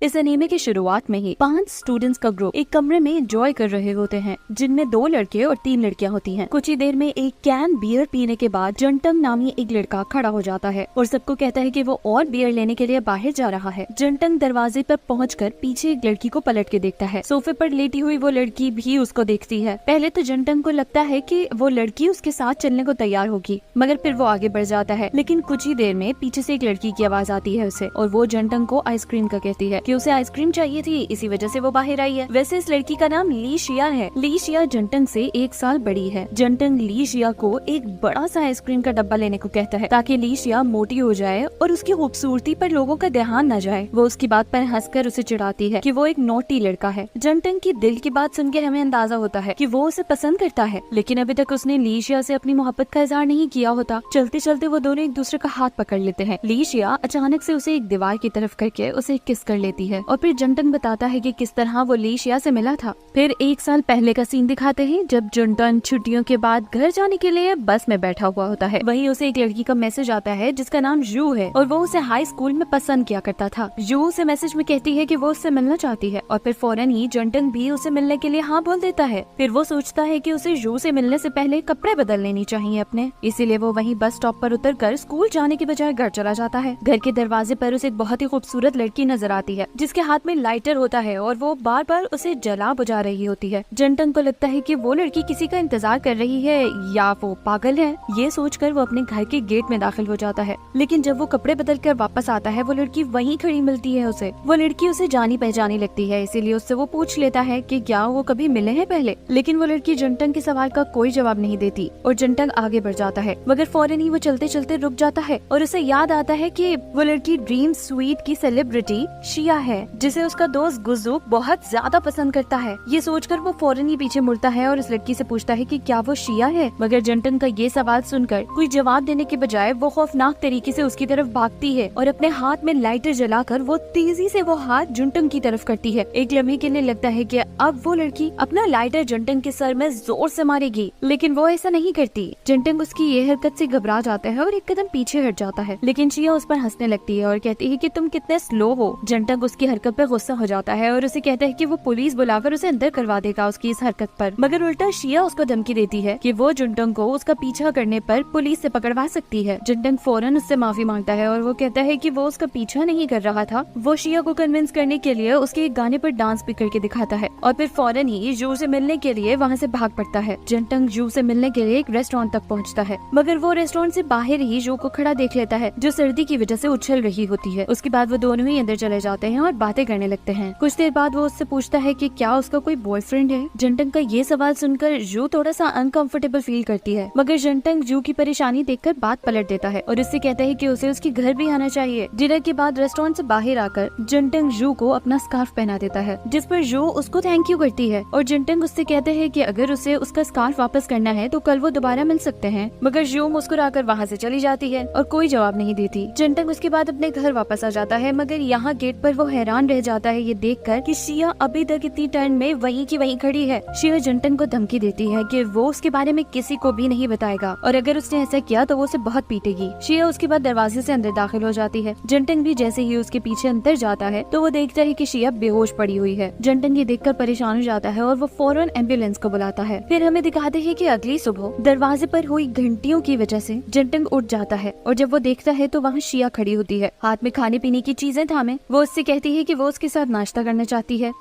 इस एनीमे की शुरुआत में ही 5 स्टूडेंट्स का ग्रुप एक कमरे में एंजॉय कर रहे होते हैं, जिनमें 2 लड़के और 3 लड़कियां होती हैं। कुछ ही देर में एक कैन बियर पीने के बाद जंटंग नामी एक लड़का खड़ा हो जाता है और सबको कहता है कि वो और बियर लेने के लिए बाहर जा रहा है। जंटंग दरवाजे पर पहुंचकर पीछे एक लड़की को पलट के देखता है। सोफे पर लेटी हुई वो लड़की भी उसको देखती है। पहले तो जंटंग को लगता है कि वो लड़की उसके साथ चलने को तैयार होगी, मगर फिर वो आगे बढ़ जाता है। लेकिन कुछ ही देर में पीछे से एक लड़की की आवाज आती है उसे, और वो जंटंग को आइसक्रीम का कहती है कि उसे आइसक्रीम चाहिए थी, इसी वजह से वो बाहर आई है। वैसे इस लड़की का नाम ली शिया है। ली शिया जंटंग से 1 साल बड़ी है। जंटंग ली शिया को एक बड़ा सा आइसक्रीम का डब्बा लेने को कहता है ताकि ली शिया मोटी हो जाए और उसकी खूबसूरती पर लोगों का ध्यान न जाए। वो उसकी बात पर हंसकर उसे चिढ़ाती है कि वो एक नोटी लड़का है। जंटंग की दिल की बात सुनकर हमें अंदाजा होता है कि वो उसे पसंद करता है, लेकिन अभी तक उसने ली शिया से अपनी मोहब्बत का इजहार नहीं किया होता। चलते चलते वो दोनों एक दूसरे का हाथ पकड़ लेते हैं। ली शिया अचानक से उसे एक दीवार की तरफ करके उसे किस कर लेती है और फिर जंटंग बताता है कि किस तरह वो ली शिया से मिला था। फिर 1 साल पहले का सीन दिखाते हैं जब जंटंग छुट्टियों के बाद घर जाने के लिए बस में बैठा हुआ होता है। वहीं उसे एक लड़की का मैसेज आता है जिसका नाम यू है और वो उसे हाई स्कूल में पसंद किया करता था। यू उसे मैसेज में कहती है कि वो उससे मिलना चाहती है और फिर फौरन ही जंटंग भी उसे मिलने के लिए हाँ बोल देता है। फिर वो सोचता है कि उसे यू से मिलने से पहले कपड़े बदल लेनी चाहिए अपने, इसीलिए वो वहीं बस स्टॉप पर उतरकर स्कूल जाने के बजाय घर चला जाता है। घर के दरवाजे पर उसे एक बहुत ही खूबसूरत लड़की नजर आती है जिसके हाथ में लाइटर होता है और वो बार बार उसे जला बुझा रही होती है। जंटंग को लगता है कि वो लड़की किसी का इंतजार कर रही है या वो पागल है। ये सोचकर वो अपने घर के गेट में दाखिल हो जाता है, लेकिन जब वो कपड़े बदल कर वापस आता है वो लड़की वहीं खड़ी मिलती है उसे। वो लड़की उसे जानी पहचानी लगती है, इसीलिए उससे वो पूछ लेता है कि क्या वो कभी मिले हैं पहले। लेकिन वो लड़की जंटंग के सवाल का कोई जवाब नहीं देती और जंटंग आगे बढ़ जाता है, मगर फौरन ही वो चलते चलते रुक जाता है और उसे याद आता है कि वो लड़की ड्रीम स्वीट की सेलिब्रिटी शिया है, जिसे उसका दोस्त गुजुक बहुत ज्यादा पसंद करता है। ये सोचकर वो फौरन ही पीछे मुड़ता है और उस लड़की से पूछता है कि क्या वो शिया है, मगर जंटंग का ये सवाल सुनकर कोई जवाब देने के बजाय वो खौफनाक तरीके से उसकी तरफ भागती है और अपने हाथ में लाइटर जलाकर वो तेजी से वो हाथ जंटंग की तरफ करती है। एक लम्हे के लिए लगता है कि अब वो लड़की अपना लाइटर जंटंग के सर में जोर से मारेगी, लेकिन वो ऐसा नहीं करती। जंटंग उसकी ये हरकत से घबरा जाता है और एक कदम पीछे हट जाता है, लेकिन शिया उस पर हंसने लगती है और कहती है कि तुम कितने स्लो हो। जंटंग उसकी हरकत पर गुस्सा हो जाता है और उसे कहता है कि वो पुलिस बुलाकर उसे अंदर करवा देगा उसकी इस हरकत पर, मगर उल्टा शिया उसको धमकी देती है कि वो जंटंग को उसका पीछा करने पर पुलिस से पकड़वा सकती है। जंटंग फौरन उससे माफी मांगता है और वो कहता है कि वो उसका पीछा नहीं कर रहा था। वो शिया को कन्विंस करने के लिए उसके एक गाने पर डांस भी करके दिखाता है और फिर फौरन ही जू से मिलने के लिए वहाँ से भाग पड़ता है। जंटंग जू से मिलने के लिए एक रेस्टोरेंट तक पहुँचता है, मगर वो रेस्टोरेंट से बाहर ही जू को खड़ा देख लेता है जो सर्दी की वजह से उछल रही होती है। उसके बाद वो दोनों ही अंदर चले जाते हैं और बातें करने लगते हैं। कुछ देर बाद वो उससे पूछता है कि क्या उसका कोई बॉयफ्रेंड है। जंटंग का ये सवाल सुनकर जू थोड़ा सा अनकंफर्टेबल फील करती है, मगर जंटंग जू की परेशानी देखकर बात पलट देता है और उससे कहता है कि उसे उसके घर भी आना चाहिए। डिनर के बाद रेस्टोरेंट से बाहर आकर जंटंग जू को अपना स्कार्फ पहना देता है, जिस पर जू उसको थैंक यू करती है और जंटंग उससे कहते हैं कि अगर उसे उसका स्कार्फ वापस करना है तो कल वो दोबारा मिल सकते हैं, मगर जू मुस्कुराकर वहाँ से चली जाती है और कोई जवाब नहीं देती। जंटंग उसके बाद अपने घर वापस आ जाता है, मगर यहाँ गेट पर वो हैरान रह जाता है ये देखकर कि शिया अभी तक इतनी टर्न में वहीं की वहीं खड़ी है। शिया जंटंग को धमकी देती है कि वो उसके बारे में किसी को भी नहीं बताएगा और अगर उसने ऐसा किया तो वो उसे बहुत पीटेगी। शिया उसके बाद दरवाजे से अंदर दाखिल हो जाती है। जंटंग भी जैसे ही उसके पीछे अंदर जाता है तो वो देखता है कि शिया बेहोश पड़ी हुई है। जंटंग ये देखकर परेशान हो जाता है और वो फौरन एम्बुलेंस को बुलाता है। फिर हमें दिखाते हैं कि अगली सुबह दरवाजे पर हुई घंटियों की वजह से जंटंग उठ जाता है और जब वो देखता है तो वहाँ शिया खड़ी होती है, हाथ में खाने पीने की चीजें थामे। वो उससे कहती है कि वो उसके साथ नाश्ता करना चाहती है,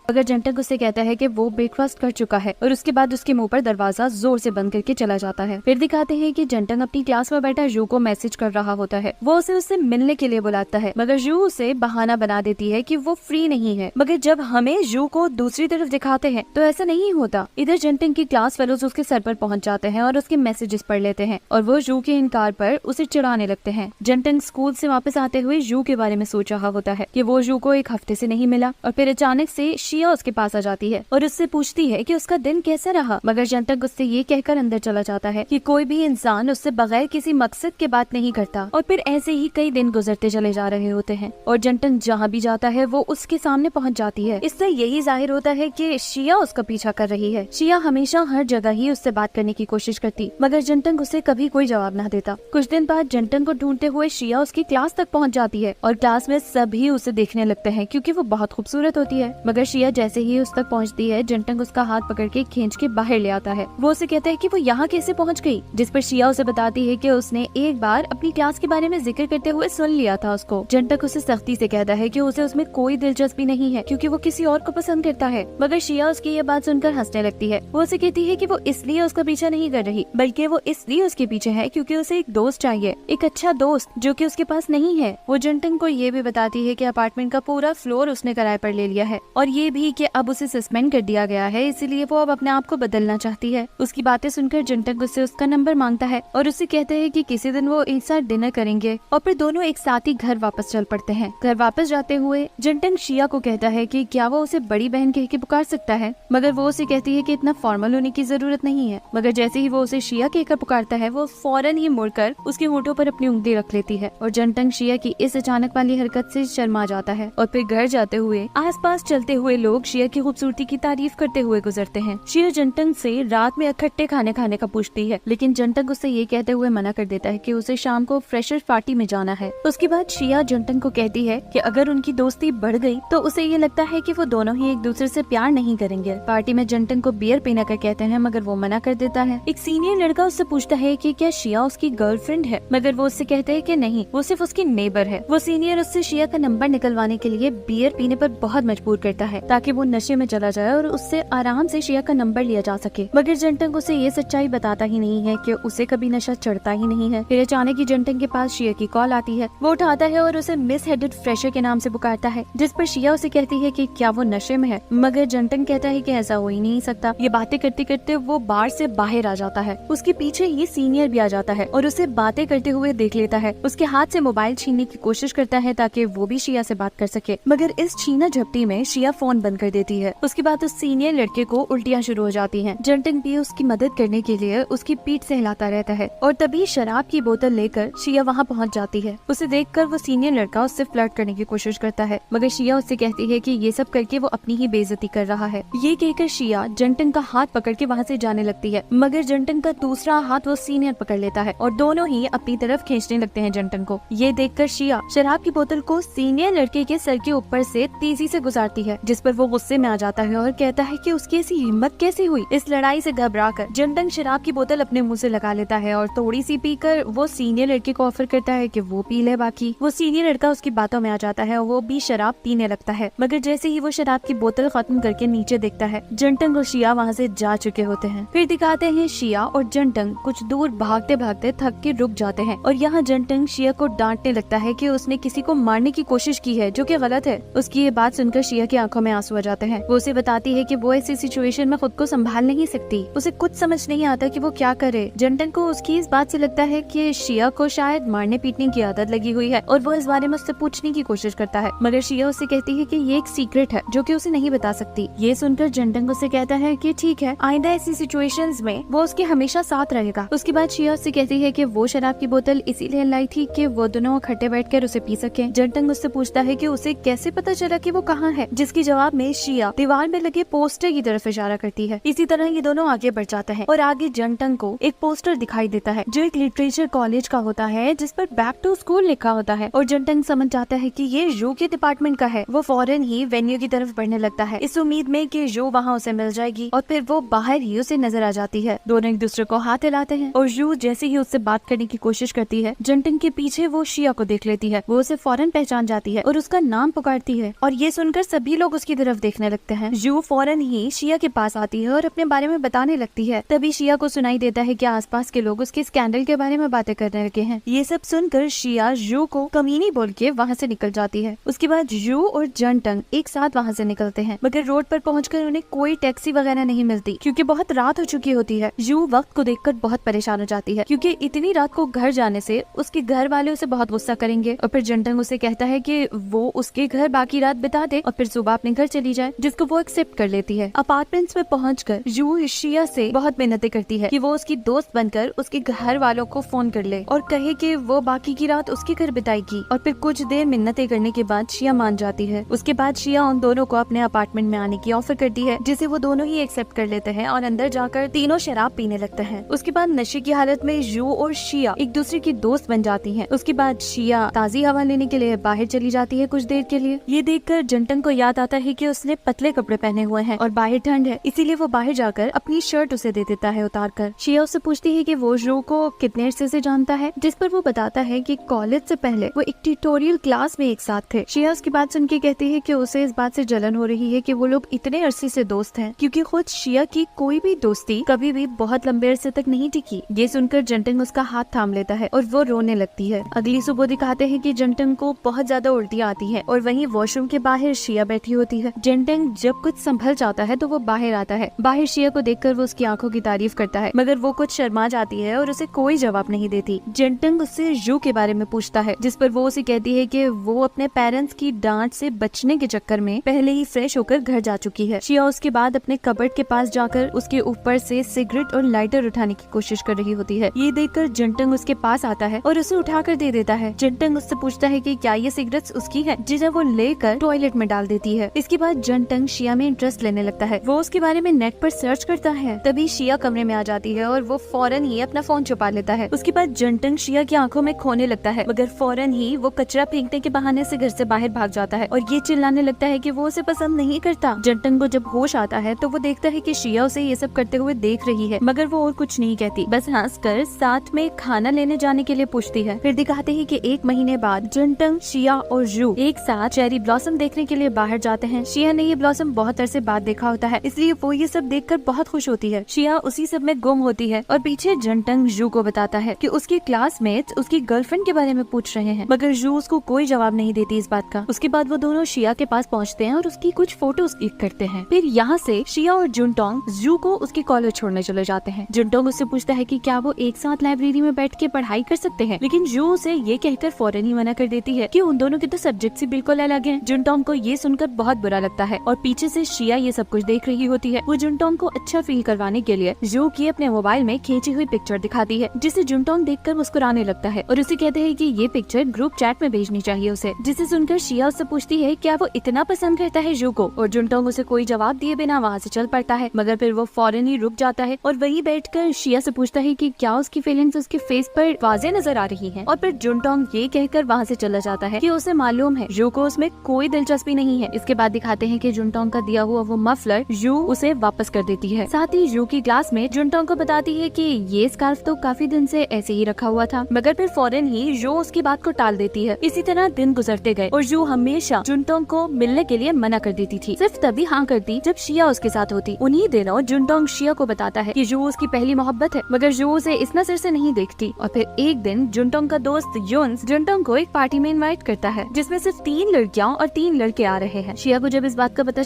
अगर जंटंग उससे कहता है कि वो ब्रेकफास्ट कर चुका है और उसके बाद उसके मुंह पर दरवाजा जोर से बंद करके चला जाता है। फिर दिखाते हैं कि जंटंग अपनी क्लास में बैठा जू को मैसेज कर रहा होता है। वो उसे उससे मिलने के लिए बुलाता है, मगर जू उसे बहाना बना देती है कि वो फ्री नहीं है। मगर जब हमें जू को दूसरी तरफ दिखाते हैं तो ऐसा नहीं होता। इधर जंटंग की क्लास फेलोज उसके सर पर पहुंच जाते हैं और उसके मैसेजेस पढ़ लेते हैं और वो जू के इनकार पर उसे चिढ़ाने लगते हैं। जंटंग स्कूल से वापस आते हुए जू के बारे में सोच रहा होता है कि वो जू को 1 हफ्ते से नहीं मिला और फिर अचानक से शिया उसके पास आ जाती है और उससे पूछती है कि उसका दिन कैसा रहा, मगर जंटंग उससे ये कहकर अंदर चला जाता है कि कोई भी इंसान उससे बगैर किसी मकसद के बात नहीं करता। और फिर ऐसे ही कई दिन गुजरते चले जा रहे होते हैं और जंटंग जहाँ भी जाता है वो उसके सामने पहुँच जाती है। इससे यही जाहिर होता है कि शिया उसका पीछा कर रही है। शिया हमेशा हर जगह ही उससे बात करने की कोशिश करती, मगर जंटंग उसे कभी कोई जवाब न देता। कुछ दिन बाद जंटंग को ढूंढते हुए शिया उसकी क्लास तक पहुँच जाती है और क्लास में सभी उसे देखने लगते हैं क्योंकि वो बहुत खूबसूरत होती है। मगर शिया जैसे ही उस तक पहुँचती है, जंटंग उसका हाथ पकड़ के खींच के बाहर ले आता है। वो उसे कहता है कि वो यहाँ कैसे पहुँच गई, जिस पर शिया उसे बताती है कि उसने एक बार अपनी क्लास के बारे में जिक्र करते हुए सुन लिया था उसको। जंटंग उसे सख्ती से कहता है कि उसे उसमें कोई दिलचस्पी नहीं है क्योंकि वो किसी और को पसंद करता है। मगर शिया उसकी ये बात सुनकर हंसने लगती है। वो उसे कहती है कि वो इसलिए उसका पीछा नहीं कर रही, बल्कि वो इसलिए उसके पीछे है क्योंकि उसे एक दोस्त चाहिए, एक अच्छा दोस्त जो कि उसके पास नहीं है। वो जंटंग को ये भी बताती है कि अपार्टमेंट का पूरा फ्लोर उसने किराए पर ले लिया है और ये भी कि अब उसे सस्पेंड कर दिया गया है, इसीलिए वो अब अपने आप को बदलना चाहती है। उसकी बातें सुनकर जंटंग उससे उसका नंबर मांगता है और उससे कहता है कि किसी दिन वो एक साथ डिनर करेंगे और फिर दोनों एक साथ ही घर वापस चल पड़ते हैं। घर वापस जाते हुए जंटंग शिया को कहता है कि क्या वो उसे बड़ी बहन कह के पुकार सकता है, मगर वो उसे कहती है कि इतना फॉर्मल होने की जरूरत नहीं है। मगर जैसे ही वो उसे शिया कहकर पुकारता है, वो फौरन ही मुड़कर उसके होठों पर अपनी उंगली रख लेती है और जंटंग शिया की इस अचानक वाली हरकत से शर्मा जाता है। और फिर घर जाते हुए आसपास चलते हुए लोग शिया की खूबसूरती की तारीफ करते हुए गुजरते हैं। शिया जंटंग से रात में इकट्ठे खाने खाने का पूछती है, लेकिन जंटंग उससे ये कहते हुए मना कर देता है कि उसे शाम को फ्रेशर पार्टी में जाना है। उसके बाद शिया जंटंग को कहती है कि अगर उनकी दोस्ती बढ़ गई तो उसे ये लगता है कि वो दोनों ही एक दूसरे से प्यार नहीं करेंगे। पार्टी में जंटंग को बियर पीने का कहते हैं, मगर वो मना कर देता है। एक सीनियर लड़का उससे पूछता है कि क्या शिया उसकी गर्लफ्रेंड है, मगर वो उससे कहते हैं कि नहीं, वो सिर्फ उसकी नेबर है। वो सीनियर उससे शिया का नंबर निकलवाने के लिए बियर पीने पर बहुत मजबूर करता है ताकि वो नशे में चला जाए और उससे आराम से शिया का नंबर लिया जा सके। मगर जंटंग उसे ये सच्चाई बताता ही नहीं है कि उसे कभी नशा चढ़ता ही नहीं है। फिर अचानक ही जंटंग के पास शिया की कॉल आती है। वो उठाता है और उसे मिस हेडेड फ्रेशर के नाम से पुकारता है, जिस पर शिया उसे कहती है कि क्या वो नशे में है, मगर जंटंग कहता है कि ऐसा हो ही नहीं सकता। ये बातें करते करते वो बार से बाहर आ जाता है। उसके पीछे ही सीनियर भी आ जाता है और उसे बातें करते हुए देख लेता है। उसके हाथ से मोबाइल छीनने की कोशिश करता है ताकि वो भी शिया से बात कर सके, मगर इस छीना झपटी में शिया फोन बंद कर देती है। उसके बाद उस सीनियर लड़के को उल्टियाँ शुरू हो जाती हैं। जंटंग भी उसकी मदद करने के लिए उसकी पीठ से हिलाता रहता है और तभी शराब की बोतल लेकर शिया वहाँ पहुँच जाती है। उसे देखकर वो सीनियर लड़का उससे फ्लर्ट करने की कोशिश करता है, मगर शिया उससे कहती है कि ये सब करके वो अपनी ही बेइज्जती कर रहा है। ये कहकर शिया जंटंग का हाथ पकड़ के वहाँ से जाने लगती है, मगर जंटंग का दूसरा हाथ वो सीनियर पकड़ लेता है और दोनों ही अपनी तरफ खींचने लगते हैं जंटंग को। ये देखकर शिया शराब की बोतल को सीनियर लड़के के सर के ऊपर से तेजी से गुजारती है, जिस पर वो गुस्से में आ जाता है और कहता है कि उसकी ऐसी हिम्मत कैसे हुई। इस लड़ाई से घबराकर जंटंग शराब की बोतल अपने मुंह से लगा लेता है और थोड़ी सी पीकर वो सीनियर लड़के को ऑफर करता है कि वो पी ले बाकी। वो सीनियर लड़का उसकी बातों में आ जाता है और वो भी शराब पीने लगता है, मगर जैसे ही वो शराब की बोतल खत्म करके नीचे देखता है, जंटंग और शिया वहाँ से जा चुके होते हैं। फिर दिखाते हैं शिया और जंटंग कुछ दूर भागते भागते थक के रुक जाते हैं और यहाँ जंटंग शिया को डांटने लगता है कि उसने किसी को मारने की कोशिश की है, जो कि गलत है। उसकी ये बात सुनकर शिया की आंखों में आंसू आ जाते हैं। वो उसे बताती है कि वो ऐसी सिचुएशन में खुद को संभाल नहीं सकती, उसे कुछ समझ नहीं आता कि वो क्या करे। जंटंग को उसकी इस बात से लगता है कि शिया को शायद मारने पीटने की आदत लगी हुई है और वो इस बारे में उससे पूछने की कोशिश करता है, मगर शिया उससे कहती है कि ये एक सीक्रेट है जो कि उसे नहीं बता सकती। ये सुनकर जंटंग उससे कहता है कि ठीक है, आइंदा ऐसी सिचुएशंस में वो उसके हमेशा साथ रहेगा। उसके बाद शिया उससे कहती है कि वो शराब की बोतल इसीलिए लाई थी कि वो दोनों इकट्ठे बैठकर उसे पी सके। जंटंग उससे पूछता है कि उसे कैसे पता चला कि वो कहाँ है, जिसकी जवाब में शिया दीवार में लगे पोस्टर की तरफ इशारा करती है। इसी तरह ये दोनों आगे बढ़ जाते हैं और आगे जंटंग को एक पोस्टर दिखाई देता है जो एक लिटरेचर कॉलेज का होता है, जिस पर बैक टू स्कूल लिखा होता है और जंटंग समझ जाता है कि ये जू के डिपार्टमेंट का है। वो फौरन ही वेन्यू की तरफ बढ़ने लगता है, इस उम्मीद में कि जू वहाँ उसे मिल जाएगी, और फिर वो बाहर ही उसे नजर आ जाती है। दोनों एक दूसरे को हाथ हिलाते हैं और जू जैसे ही उससे बात करने की कोशिश करती है, जंटंग के पीछे वो शिया को देख लेती है। वो उसे फौरन पहचान जाती है और उसका नाम पुकारती है और ये सुनकर सभी लोग उसकी तरफ देखने लगते हैं। जू फौरन ही शिया के पास आती है और अपने बारे में बताने लगती है। तभी शिया को सुनाई देता है कि आसपास के लोग उसके स्कैंडल के बारे में बातें करने लगे हैं। ये सब सुनकर शिया जू को कमीनी बोल के वहाँ से निकल जाती है। उसके बाद जू और जंटंग एक साथ वहाँ से निकलते हैं, मगर रोड पर पहुंचकर उन्हें कोई टैक्सी वगैरह नहीं मिलती क्योंकि बहुत रात हो चुकी होती है। जू वक्त को देखकर बहुत परेशान हो जाती है क्योंकि इतनी रात को घर जाने से उसके घर वाले उसे बहुत गुस्सा करेंगे। और फिर जंटंग उसे कहता है कि वो उसके घर बाकी रात बिता दे और फिर सुबह अपने घर चली जाए, जिसको वो एक्सेप्ट कर लेती है। अपार्टमेंट्स में पहुंचकर जू शिया से बहुत मिन्नतें करती है कि वो उसकी दोस्त बनकर उसके घर वालों को फोन कर ले और कहे कि वो बाकी की रात उसके घर बिताएगी। और फिर कुछ देर मिन्नतें करने के बाद शिया मान जाती है। उसके बाद शिया उन दोनों को अपने अपार्टमेंट में आने की ऑफर करती है, जिसे वो दोनों ही एक्सेप्ट कर लेते हैं और अंदर जाकर तीनों शराब पीने लगते हैं। उसके बाद नशे की हालत में जू और शिया एक दूसरे की दोस्त बन जाती हैं। उसके बाद शिया ताजी हवा लेने के लिए बाहर चली जाती है कुछ देर के लिए। ये देखकर जंटंग को याद आता है कि उसने पतले कपड़े पहने हुए हैं और बाहर ठंड है, इसीलिए वो बाहर जाकर अपनी शर्ट उसे दे देता है उतार कर। शिया उससे पूछती है कि वो जू को कितने अरसे से जानता है, जिस पर वो बताता है कि कॉलेज से पहले वो एक ट्यूटोरियल क्लास में एक साथ थे। शिया उसकी बात सुन के कहती है कि उसे इस बात से जलन हो रही है कि वो लोग इतने अरसे से दोस्त हैं, क्योंकि खुद शिया की कोई भी दोस्ती कभी भी बहुत लंबे अरसे तक नहीं टिकी। ये सुनकर जंटंग उसका हाथ थाम लेता है और वो रोने लगती है। अगली सुबह दिखाते हैं कि जंटंग को बहुत ज्यादा उल्टी आती है और वहीं वॉशरूम के बाहर शिया बैठी होती है। जंटंग जब कुछ संभल जाता है तो वो बाहर आता है। बाहर शिया को देखकर वो उसकी आंखों की तारीफ करता है, मगर वो कुछ शर्मा जाती है और उसे कोई जवाब नहीं देती। जंटंग उससे जू के बारे में पूछता है, जिस पर वो उसे कहती है कि वो अपने पेरेंट्स की डांट से बचने के चक्कर में पहले ही फ्रेश होकर घर जा चुकी है। शिया उसके बाद अपने कबर्ड के पास जाकर उसके ऊपर से सिगरेट और लाइटर उठाने की कोशिश कर रही होती है। ये देखकर जंटंग उसके पास आता है और उसे उठाकर दे देता है। जंटंग उससे पूछता है कि क्या ये सिगरेट्स उसकी है, जिसे वो लेकर टॉयलेट में डाल देती है। इसके बाद जंटंग शिया में इंटरेस्ट लेने लगता है। वो उसके बारे में नेट पर सर्च करता है। तभी शिया कमरे में आ जाती है और वो फौरन ही अपना फोन छुपा लेता है। उसके बाद जंटंग शिया की आंखों में खोने लगता है, मगर फौरन ही वो कचरा फेंकने के बहाने से घर से बाहर भाग जाता है और ये चिल्लाने लगता है कि वो उसे पसंद नहीं करता। जंटंग को जब होश आता है तो वो देखता है कि शिया उसे ये सब करते हुए देख रही है, मगर वो और कुछ नहीं कहती, बस हंसकर साथ में खाना लेने जाने के लिए पूछती है। फिर दिखाते हैं कि एक महीने बाद जंटंग, शिया और जू एक साथ चेरी ब्लॉसम देखने के लिए बाहर जाते हैं। शिया ने ये ब्लॉसम बहुत अरसे बाद देखा होता है, इसलिए वो ये सब देखकर बहुत खुश होती है। शिया उसी सब में गुम होती है और पीछे जंटंग जू को बताता है कि उसके क्लासमेट्स उसकी गर्लफ्रेंड के बारे में पूछ रहे हैं, मगर जू उसको कोई जवाब नहीं देती इस बात का। उसके बाद वो दोनों शिया के पास पहुँचते हैं और उसकी कुछ फोटोज क्लिक करते हैं। फिर यहाँ से शिया और जुनटोंग जू को उसके कॉलेज छोड़ने चले जाते हैं। जुनटोंग उससे पूछता है कि क्या वो एक साथ लाइब्रेरी में बैठ के पढ़ाई कर सकते हैं, लेकिन जू उसे ये कहकर फौरन ही मना कर देती है कि उन दोनों के तो सब्जेक्ट ही बिल्कुल अलग हैं। जुनटोंग को ये सुनकर बहुत बुरा लगता है और पीछे से शिया ये सब कुछ देख रही होती है। वो जुनटोंग को अच्छा फील करवाने के लिए जू की अपने मोबाइल में खींची हुई पिक्चर दिखाती है, जिसे जुनटोंग देखकर मुस्कुराने लगता है और उसे कहते हैं कि ये पिक्चर ग्रुप चैट में भेजनी चाहिए उसे। जिसे सुनकर शिया उससे पूछती है क्या वो इतना पसंद करता है जू को, और जुनटोंग उसे कोई जवाब दिए बिना वहाँ से चल पड़ता है, मगर फिर वो फौरन ही रुक जाता है और वहीं बैठकर शिया से पूछता है कि क्या उसकी फीलिंग्स उसके फेस पर वाज़ेह नजर आ रही हैं। और फिर जुनटोंग ये कहकर वहाँ से चला जाता है कि उसे मालूम है जू को उसमें कोई दिलचस्पी नहीं है। इसके बाद दिखाते हैं कि जुनटोंग का दिया हुआ वो मफलर जू उसे वापस कर देती है। साथ ही जू की क्लास में जुनटोंग को बताती है कि ये स्कार्फ तो काफी दिन से ऐसे ही रखा हुआ था, मगर फिर फौरन ही जू उसकी बात को टाल देती है। इसी तरह दिन गुजरते गए और जू हमेशा जुनटोंग को मिलने के लिए मना कर देती थी, सिर्फ तभी हाँ करती जब शिया उसके साथ होती। उन्हीं दिनों जुनटोंग शिया को बताता है कि जू उसकी पहली मोहब्बत है, मगर जू उसे इस नजर से नहीं देखती। और फिर एक दिन जुनटोंग का दोस्त युन्स जुनटोंग को एक पार्टी में इनवाइट करता है, जिसमें सिर्फ 3 लड़कियां और 3 लड़के आ रहे हैं। शिया को जब इस बात का पता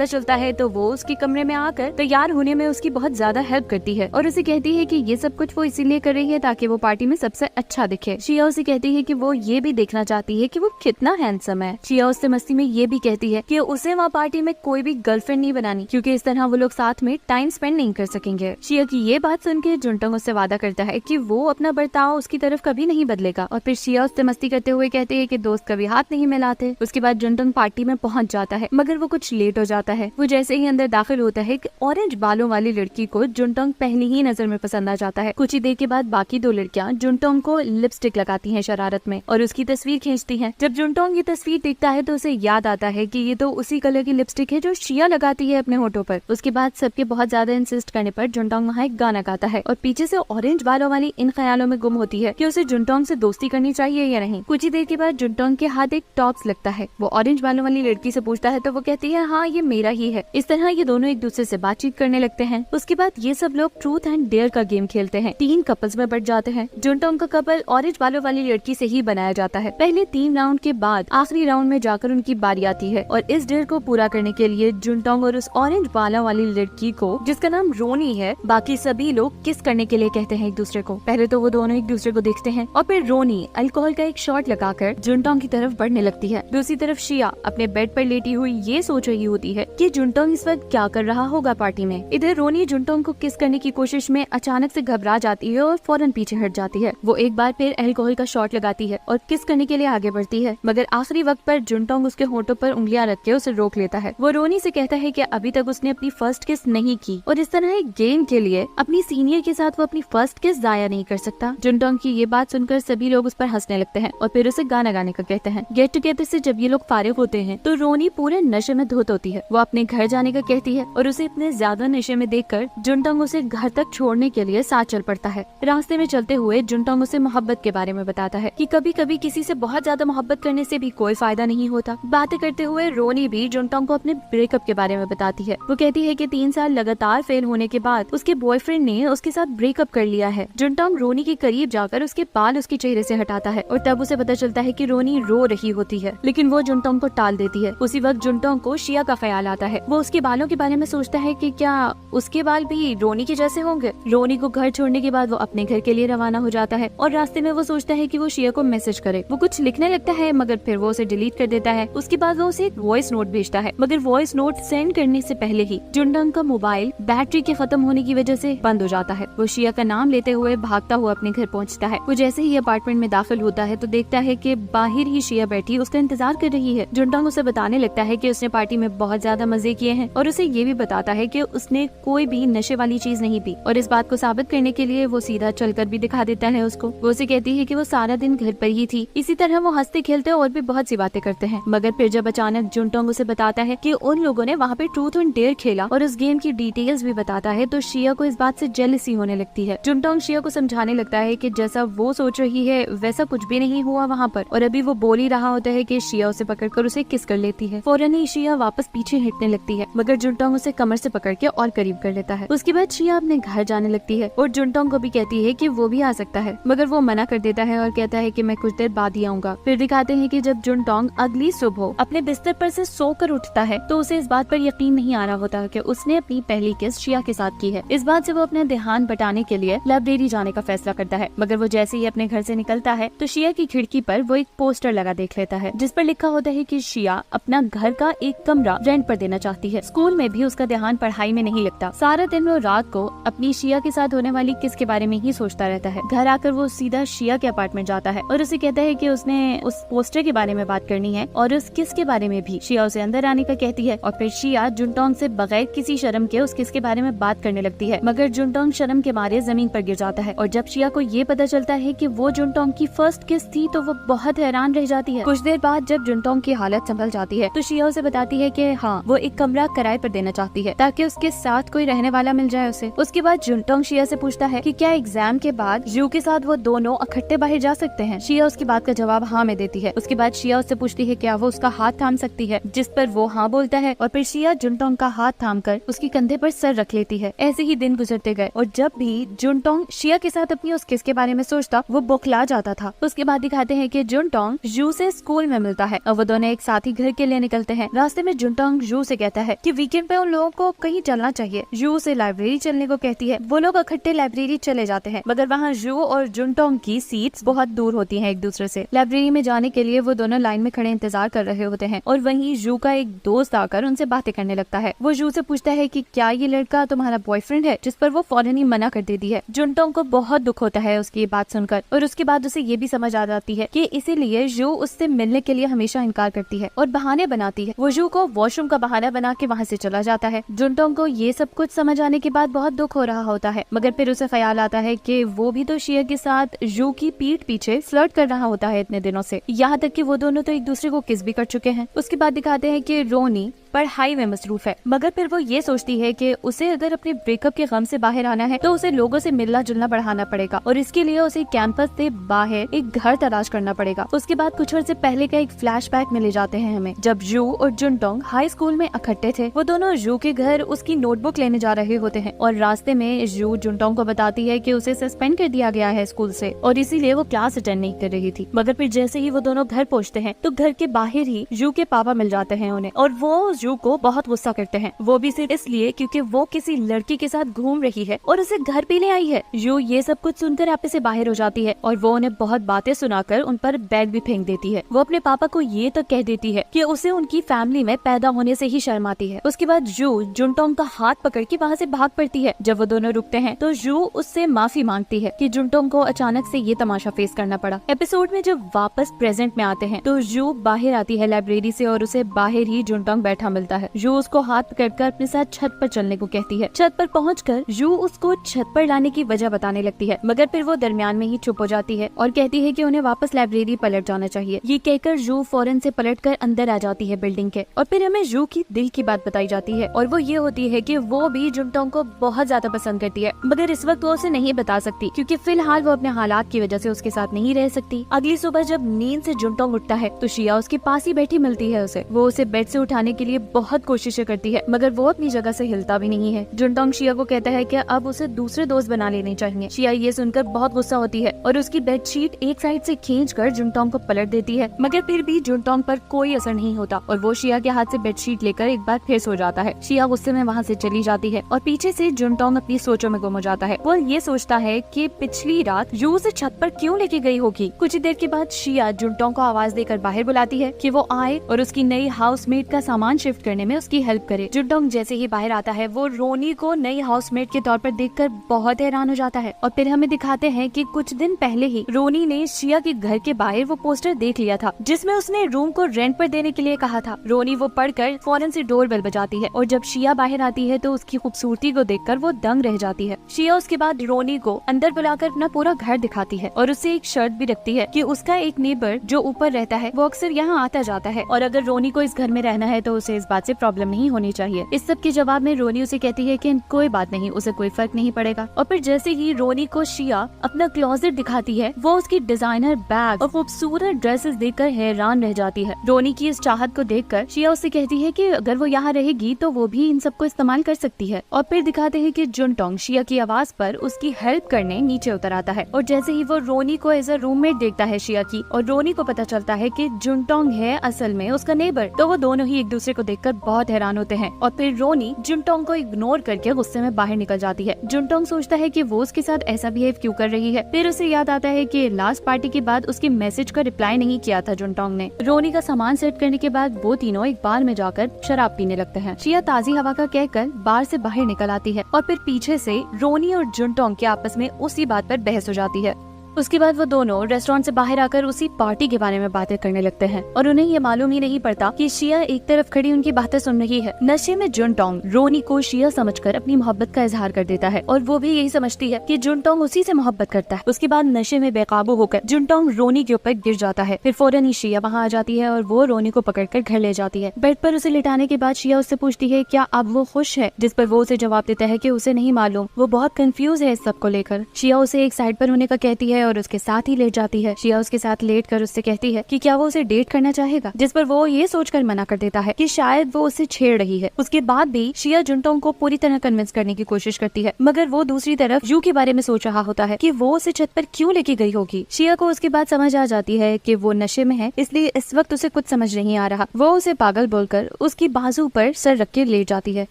चलता है तो वो उसके कमरे में आकर तैयार होने में उसकी बहुत ज्यादा हेल्प करती है और उसे कहती है कि ये सब कुछ वो इसीलिए कर रही है ताकि वो पार्टी में सबसे अच्छा दिखे। शिया उसे कहती है कि वो ये भी देखना चाहती है कि वो कितना हैंडसम है। शिया उससे मस्ती में ये भी कहती है कि उसे वहाँ पार्टी में कोई भी गर्लफ्रेंड नहीं बनानी, क्योंकि इस तरह वो लोग साथ में टाइम स्पेंड नहीं कर सकेंगे। शिया की ये बात सुन के जुनटोंग उससे वादा करता है कि वो अपना बर्ताव उसकी तरफ कभी नहीं बदलेगा। और फिर शिया उससे मस्ती करते हुए कहते हैं कि दोस्त कभी हाथ नहीं मिलाते। उसके बाद जुनटोंग पार्टी में पहुंच जाता है, मगर वो कुछ लेट हो जाता है। वो जैसे ही अंदर दाखिल होता है कि ऑरेंज बालों वाली लड़की को जुनटोंग पहली ही नजर में पसंद आ जाता है। कुछ ही देर के बाद बाकी 2 लड़कियां जुनटोंग को लिपस्टिक लगाती हैं शरारत में और उसकी तस्वीर खींचती हैं। जब जुनटोंग ये तस्वीर देखता है तो उसे याद आता है कि ये तो उसी कलर की लिपस्टिक है जो शिया लगाती है अपने होठों पर। उसके बाद सबके बहुत ज्यादा इंसिस्ट करने पर जुनटोंग वहाँ एक गाना गाता है और पीछे से ऑरेंज बालों वाली इन ख्यालों में गुम होती है कि उसे जुनटोंग से दोस्ती करनी चाहिए या नहीं। कुछ ही देर के बाद जुनटोंग के हाथ एक टॉप्स लगता है। वो ऑरेंज बालों वाली लड़की से पूछता है तो वो कहती है हाँ ये मेरा ही है। इस तरह ये दोनों एक दूसरे से बातचीत करने लगते हैं। उसके बाद ये सब लोग ट्रूथ एंड डेयर का गेम खेलते हैं। 3 कपल्स में बट जाते हैं। जुनटोंग का कपल ऑरेंज बालों वाली लड़की से ही बनाया जाता है। पहले 3 राउंड के बाद आखिरी राउंड में जाकर उनकी बारी आती है और इस डेयर को पूरा करने के लिए जुनटोंग और उस ऑरेंज बालों वाली लड़की को, जिसका नाम रोनी है, बाकी सभी लोग किस करने के लिए कहते हैं एक दूसरे को। पहले तो वो दोनों एक दूसरे को देखते हैं और फिर रोनी अल्कोहल का एक शॉट लगाकर जुनटोंग की तरफ बढ़ने लगती है। दूसरी तरफ शिया अपने बेड बेड पर लेटी हुई ये सोच रही होती है कि जुनटोंग इस वक्त क्या कर रहा होगा पार्टी में। इधर रोनी जुनटोंग को किस करने की कोशिश में अचानक से घबरा जाती है और फौरन पीछे हट जाती है। वो एक बार फिर अल्कोहल का शॉट लगाती है और किस करने के लिए आगे बढ़ती है, मगर आखिरी वक्त पर जुनटोंग उसके होंठों पर उंगलियां रख के उसे रोक लेता है। वो रोनी से कहता है कि अभी तक उसने अपनी फर्स्ट किस नहीं की और इस तरह एक गेम के लिए अपनी सीनियर के साथ वो अपनी फर्स्ट किस जाया नहीं कर सकता। जुनटोंग की ये बात सुनकर सभी लोग उस पर हंसने लगते हैं और फिर उसे गाना गाने का कहते हैं। गेट टुगेदर से जब ये लोग फारिग होते हैं तो रोनी पूरे नशे में धुत होती है। वो अपने घर जाने का कहती है और उसे इतने ज्यादा नशे में देखकर जुनटोंग उसे घर तक छोड़ने के लिए साथ चल पड़ता है। रास्ते में चलते हुए जुनटोंग उसे मोहब्बत के बारे में बताता है कि कभी कभी किसी से बहुत ज्यादा मोहब्बत करने से भी कोई फायदा नहीं होता। बातें करते हुए रोनी भी जुनटोंग को अपने ब्रेकअप के बारे में बताती है। वो कहती है कि 3 साल लगातार फेल होने के बाद उसके बॉयफ्रेंड ने उसके साथ ब्रेकअप कर लिया है। जुनटोंग रोनी के करीब जाकर उसके बाल उसके चेहरे से हटाता है और तब उसे पता चलता है कि रोनी रो रही होती है, लेकिन वो जुनटोंग को टाल देती है। उसी वक्त जुनटोंग को शिया का ख्याल आता है। वो उसके बालों के बारे में सोचता है कि क्या उसके बाल भी रोनी के जैसे होंगे। रोनी को घर छोड़ने के बाद वो अपने घर के लिए रवाना हो जाता है और रास्ते में वो सोचता है कि वो शिया को मैसेज करे। वो कुछ लिखने लगता है मगर फिर वो उसे डिलीट कर देता है। उसके बाद वो उसे एक वॉइस नोट भेजता है, मगर वॉइस नोट सेंड करने से पहले ही जुनटोंग का मोबाइल बैटरी के खत्म होने की वजह से बंद हो जाता है। वो शिया का नाम लेते हुए भागता हुआ अपने घर पहुंचता है। वो जैसे ही अपार्टमेंट में दाखिल होता है तो देखता है कि बाहर ही शिया बैठी उसका इंतजार कर रही है। जुनटोंग उसे बताने लगता है कि उसने पार्टी में बहुत ज्यादा मजे किए हैं और उसे ये भी बताता है कि उसने कोई भी नशे वाली चीज नहीं पी और इस बात को साबित करने के लिए वो सीधा चलकर भी दिखा देता है उसको। वो उसे कहती है कि वो सारा दिन घर पर ही थी। इसी तरह वो हंसते खेलते और भी बहुत सी बातें करते हैं, मगर फिर जब अचानक जुनटोंग उसे बताता है कि उन लोगों ने वहाँ पे ट्रूथ और डेयर खेला और उस गेम की डिटेल्स भी बताता है तो शिया को इस बात से जेलसी होने लगती है। जुनटोंग शिया को समझाने लगता है कि जैसा वो सोच रही है वैसा कुछ भी नहीं हुआ वहाँ पर, और अभी वो बोल ही रहा होता है कि शिया उसे पकड़कर उसे किस कर लेती है। फौरन ही शिया वापस पीछे हटने लगती है, मगर जुनटोंग उसे कमर से पकड़ के और करीब कर लेता है। उसके बाद शिया अपने घर जाने लगती है और जुनटोंग को भी कहती है कि वो भी आ सकता है, मगर वो मना कर देता है और कहता है कि मैं कुछ देर बाद ही आऊंगा। फिर दिखाते हैं कि जब जुनटोंग अगली सुबह अपने बिस्तर पर से सोकर उठता है तो उसे इस बात पर यकीन नहीं आ रहा होता कि उसने अपनी पहली किस शिया के साथ की है। इस बात से वो अपना ध्यान बटाने के लिए लाइब्रेरी जाने का फैसला करता है, मगर वो जैसे ही अपने घर से निकलता है तो शिया की खिड़की पर वो एक पोस्टर लगा देख लेता है जिस पर लिखा होता है कि शिया अपना घर का एक कमरा रेंट पर देना चाहती है। स्कूल में भी उसका ध्यान पढ़ाई में नहीं लगता। सारा दिन वो रात को अपनी शिया के साथ होने वाली किस के बारे में ही सोचता रहता है। घर आकर वो सीधा शिया के अपार्टमेंट जाता है और उसे कहता है कि उसने उस पोस्टर के बारे में बात करनी है और उस किस के बारे में भी। शिया उसे अंदर आने का कहती है और फिर शिया जुनटोंग से बगैर किसी शर्म के उस किस के बारे में बात करने लगती है, मगर जुनटोंग शर्म के मारे जमीन पर गिर जाता है। और जब शिया को ये पता चलता है कि वो जुनटोंग की फर्स्ट किस थी तो वो बहुत हैरान रह जाती है। कुछ देर बाद जब जुनटोंग की हालत संभल जाती है तो शिया उसे बताती है कि हाँ, वो एक कमरा किराए पर देना चाहती है ताकि उसके साथ कोई रहने वाला मिल जाए उसे। उसके बाद जुनटोंग शिया से पूछता है कि क्या एग्जाम के बाद जू के साथ वो दोनों इकट्ठे बाहर जा सकते हैं। शिया उसकी बात का जवाब हाँ में देती है। उसके बाद शिया उससे पूछती है क्या वो उसका हाथ थाम सकती है, जिस पर वो हाँ बोलता है और फिर शिया जुनटोंग का हाथ थाम कर उसके कंधे पर सर रख लेती है। ऐसे ही दिन गुजरते गए और जब भी जुनटोंग शिया के साथ अपनी उस किस के बारे में सोचता वो बौखला जाता था। उसके बाद दिखाते हैं कि जुनटोंग जू से स्कूल में मिलता है और वो दोनों एक साथ ही घर के लिए निकलते हैं। रास्ते में जुनटोंग जू से कहता है कि वीकेंड पे उन लोगों को कहीं चलना चाहिए। जू से लाइब्रेरी चलने को कहती है। वो लोग इकट्ठे लाइब्रेरी चले जाते हैं, मगर वहाँ जू और जुनटोंग की सीट्स बहुत दूर होती हैं एक दूसरे से। लाइब्रेरी में जाने के लिए वो दोनों लाइन में खड़े इंतजार कर रहे होते हैं और वहीं जू का एक दोस्त आकर उनसे बातें करने लगता है। वो जू से पूछता है कि क्या ये लड़का तुम्हारा बॉयफ्रेंड है, जिस पर वो फौरन ही मना कर देती है। जुनटोंग को बहुत दुख होता है उसकी ये बात सुनकर और उसके बाद उसे ये भी समझ आ जाती है कि इसीलिए जू उससे मिलने के लिए हमेशा इनकार करती है और बहाने बनाती है। वो जू को वॉशरूम का बहाना बना के वहाँ से चला जाता है। जुनटोंग को ये सब कुछ समझ आने के बाद बहुत दुख हो रहा होता है, मगर फिर उसे ख्याल आता है कि वो भी तो शिया के साथ जू की पीठ पीछे फ्लर्ट कर रहा होता है इतने दिनों से, यहाँ तक कि वो दोनों तो एक दूसरे को किस भी कर चुके हैं। उसके बाद दिखाते हैं कि रोनी पढ़ाई में मसरूफ है, मगर फिर वो ये सोचती है कि उसे अगर अपने ब्रेकअप के गम से बाहर आना है तो उसे लोगों से मिलना जुलना बढ़ाना पड़ेगा और इसके लिए उसे कैंपस से बाहर एक घर तलाश करना पड़ेगा। उसके बाद कुछ वर्ष पहले का एक फ्लैशबैक में ले जाते हैं हमें, जब जू और जुनटोंग हाई स्कूल में इकट्ठे थे। वो दोनों जू के घर उसकी नोटबुक लेने जा रहे होते हैं और रास्ते में जू जुनटोंग को बताती है कि उसे सस्पेंड कर दिया गया है स्कूल से और इसीलिए वो क्लास अटेंड नहीं कर रही थी। मगर फिर जैसे ही वो दोनों घर पहुँचते हैं तो घर के बाहर ही जू के पापा मिल जाते हैं उन्हें और वो जू को बहुत गुस्सा करते हैं, वो भी सिर्फ इसलिए क्योंकि वो किसी लड़की के साथ घूम रही है और उसे घर पे ले आई है। जू ये सब कुछ सुनकर आप से बाहर हो जाती है और वो उन्हें बहुत बातें सुनाकर उन पर बैग भी फेंक देती है। वो अपने पापा को ये तक कह देती है कि उसे उनकी फैमिली में पैदा होने से ही शर्म आती है। उसके बाद जू जुनटोंग का हाथ पकड़ के वहाँ से भाग पड़ती है। जब वो दोनों रुकते हैं तो जू उससे माफी मांगती है कि जुनटोंग को अचानक से ये तमाशा फेस करना पड़ा। एपिसोड में जब वापस प्रेजेंट में आते हैं तो जू बाहर आती है लाइब्रेरी से और उसे बाहर ही जुनटोंग बैठा मिलता है। जू उसको हाथ पकड़कर अपने साथ छत पर चलने को कहती है। छत पर पहुंचकर जू उसको छत पर लाने की वजह बताने लगती है, मगर फिर वो दरमियान में ही चुप हो जाती है और कहती है कि उन्हें वापस लाइब्रेरी पलट जाना चाहिए। ये कहकर जू फौरन से पलटकर अंदर आ जाती है बिल्डिंग के। और फिर हमें जू की दिल की बात बताई जाती है और वो ये होती है कि वो भी जुनटोंग को बहुत ज्यादा पसंद करती है, मगर इस वक्त वो उसे नहीं बता सकती क्योंकि फिलहाल वो अपने हालात की वजह से उसके साथ नहीं रह सकती। अगली सुबह जब नींद से जुनटोंग उठता है तो शिया उसके पास ही बैठी मिलती है उसे। वो उसे बेड से उठाने के लिए बहुत कोशिशें करती है, मगर वो अपनी जगह से हिलता भी नहीं है। जुनटोंग शिया को कहता है कि अब उसे दूसरे दोस्त बना लेने चाहिए। शिया ये सुनकर बहुत गुस्सा होती है और उसकी बेडशीट एक साइड से खींचकर जुनटोंग को पलट देती है, मगर फिर भी जुनटोंग पर कोई असर नहीं होता और वो शिया के हाथ से बेडशीट लेकर एक बार फिर सो जाता है। शिया गुस्से में वहाँ से चली जाती है और पीछे से जुनटोंग अपनी सोचों में गुम हो जाता है। वो ये सोचता है कि पिछली रात जू उसे छत पर क्यों लेके गई होगी। कुछ ही देर के बाद शिया जुनटोंग को आवाज देकर बाहर बुलाती है कि वो आए और उसकी नई हाउसमेट का सामान शिफ्ट करने में उसकी हेल्प करे। जुनटोंग जैसे ही बाहर आता है वो रोनी को नई हाउसमेट के तौर पर देखकर बहुत हैरान हो जाता है और फिर हमें दिखाते हैं कि कुछ दिन पहले ही रोनी ने शिया के घर के बाहर वो पोस्टर देख लिया था जिसमें उसने रूम को रेंट पर देने के लिए कहा था। रोनी वो पढ़कर फौरन से डोर बेल बजाती है और जब शिया बाहर आती है तो उसकी खूबसूरती को देखकर वो दंग रह जाती है। शिया उसके बाद रोनी को अंदर बुलाकर अपना पूरा घर दिखाती है और उससे एक शर्त भी रखती है कि उसका एक नेबर जो ऊपर रहता है वो अक्सर यहाँ आता जाता है और अगर रोनी को इस घर में रहना है तो उसे इस बात से प्रॉब्लम नहीं होनी चाहिए। इस सब के जवाब में रोनी उसे कहती है कि कोई बात नहीं, उसे कोई फर्क नहीं पड़ेगा। और फिर जैसे ही रोनी को शिया अपना क्लोजेट दिखाती है वो उसकी डिजाइनर बैग और खूबसूरत ड्रेसेस देखकर हैरान रह जाती है। रोनी की इस चाहत को देखकर शिया उससे कहती है कि अगर वो यहाँ रहेगी तो वो भी इन सबको इस्तेमाल कर सकती है। और फिर दिखाते हैं कि जुनटोंग शिया की आवाज पर उसकी हेल्प करने नीचे उतर आता है और जैसे ही वो रोनी को एज अ रूममेट देखता है शिया की और रोनी को पता चलता है कि जुनटोंग है असल में उसका नेबर, तो वो दोनों ही एक दूसरे को देखकर बहुत हैरान होते हैं। और फिर रोनी जुनटोंग को इग्नोर करके गुस्से में बाहर निकल जाती है। जुनटोंग सोचता है कि वो उसके साथ ऐसा बिहेव क्यों कर रही है। फिर उसे याद आता है कि लास्ट पार्टी के बाद उसके मैसेज का रिप्लाई नहीं किया था जुनटोंग ने। रोनी का सामान सेट करने के बाद वो तीनों एक बार में जाकर शराब पीने लगते हैं। शिया ताजी हवा का कहकर बार से बाहर निकल आती है और फिर पीछे से रोनी और जुनटोंग के आपस में उसी बात पर बहस हो जाती है। उसके बाद वो दोनों रेस्टोरेंट से बाहर आकर उसी पार्टी के बारे में बातें करने लगते हैं और उन्हें ये मालूम ही नहीं पड़ता कि शिया एक तरफ खड़ी उनकी बातें सुन रही है। नशे में जुनटोंग रोनी को शिया समझकर अपनी मोहब्बत का इजहार कर देता है और वो भी यही समझती है कि जुनटोंग उसी से मोहब्बत करता है। उसके बाद नशे में बेकाबू होकर जुनटोंग रोनी के ऊपर गिर जाता है। फिर फौरन ही शिया वहाँ आ जाती है और वो रोनी को पकड़कर घर ले जाती है। बेड पर उसे लिटाने के बाद शिया उससे पूछती है क्या अब वो खुश है, जिस पर वो उसे जवाब देता है कि उसे नहीं मालूम, वो बहुत कंफ्यूज है इस सब को लेकर। शिया उसे एक साइड पर होने का कहती है और उसके साथ ही लेट जाती है। शिया उसके साथ लेट कर उससे कहती है कि क्या वो उसे डेट करना चाहेगा, जिस पर वो ये सोचकर मना कर देता है कि शायद वो उसे छेड़ रही है। उसके बाद भी शिया जुनटोंग को पूरी तरह कन्विंस करने की कोशिश करती है, मगर वो दूसरी तरफ जू के बारे में सोच रहा होता है कि वो उसे छत पर क्यों लेके गई होगी। शिया को उसके बाद समझ आ जाती है कि वो नशे में है, इसलिए इस वक्त उसे कुछ समझ नहीं आ रहा। वो उसे पागल बोलकर उसकी बाजू पर सर रख के लेट जाती है।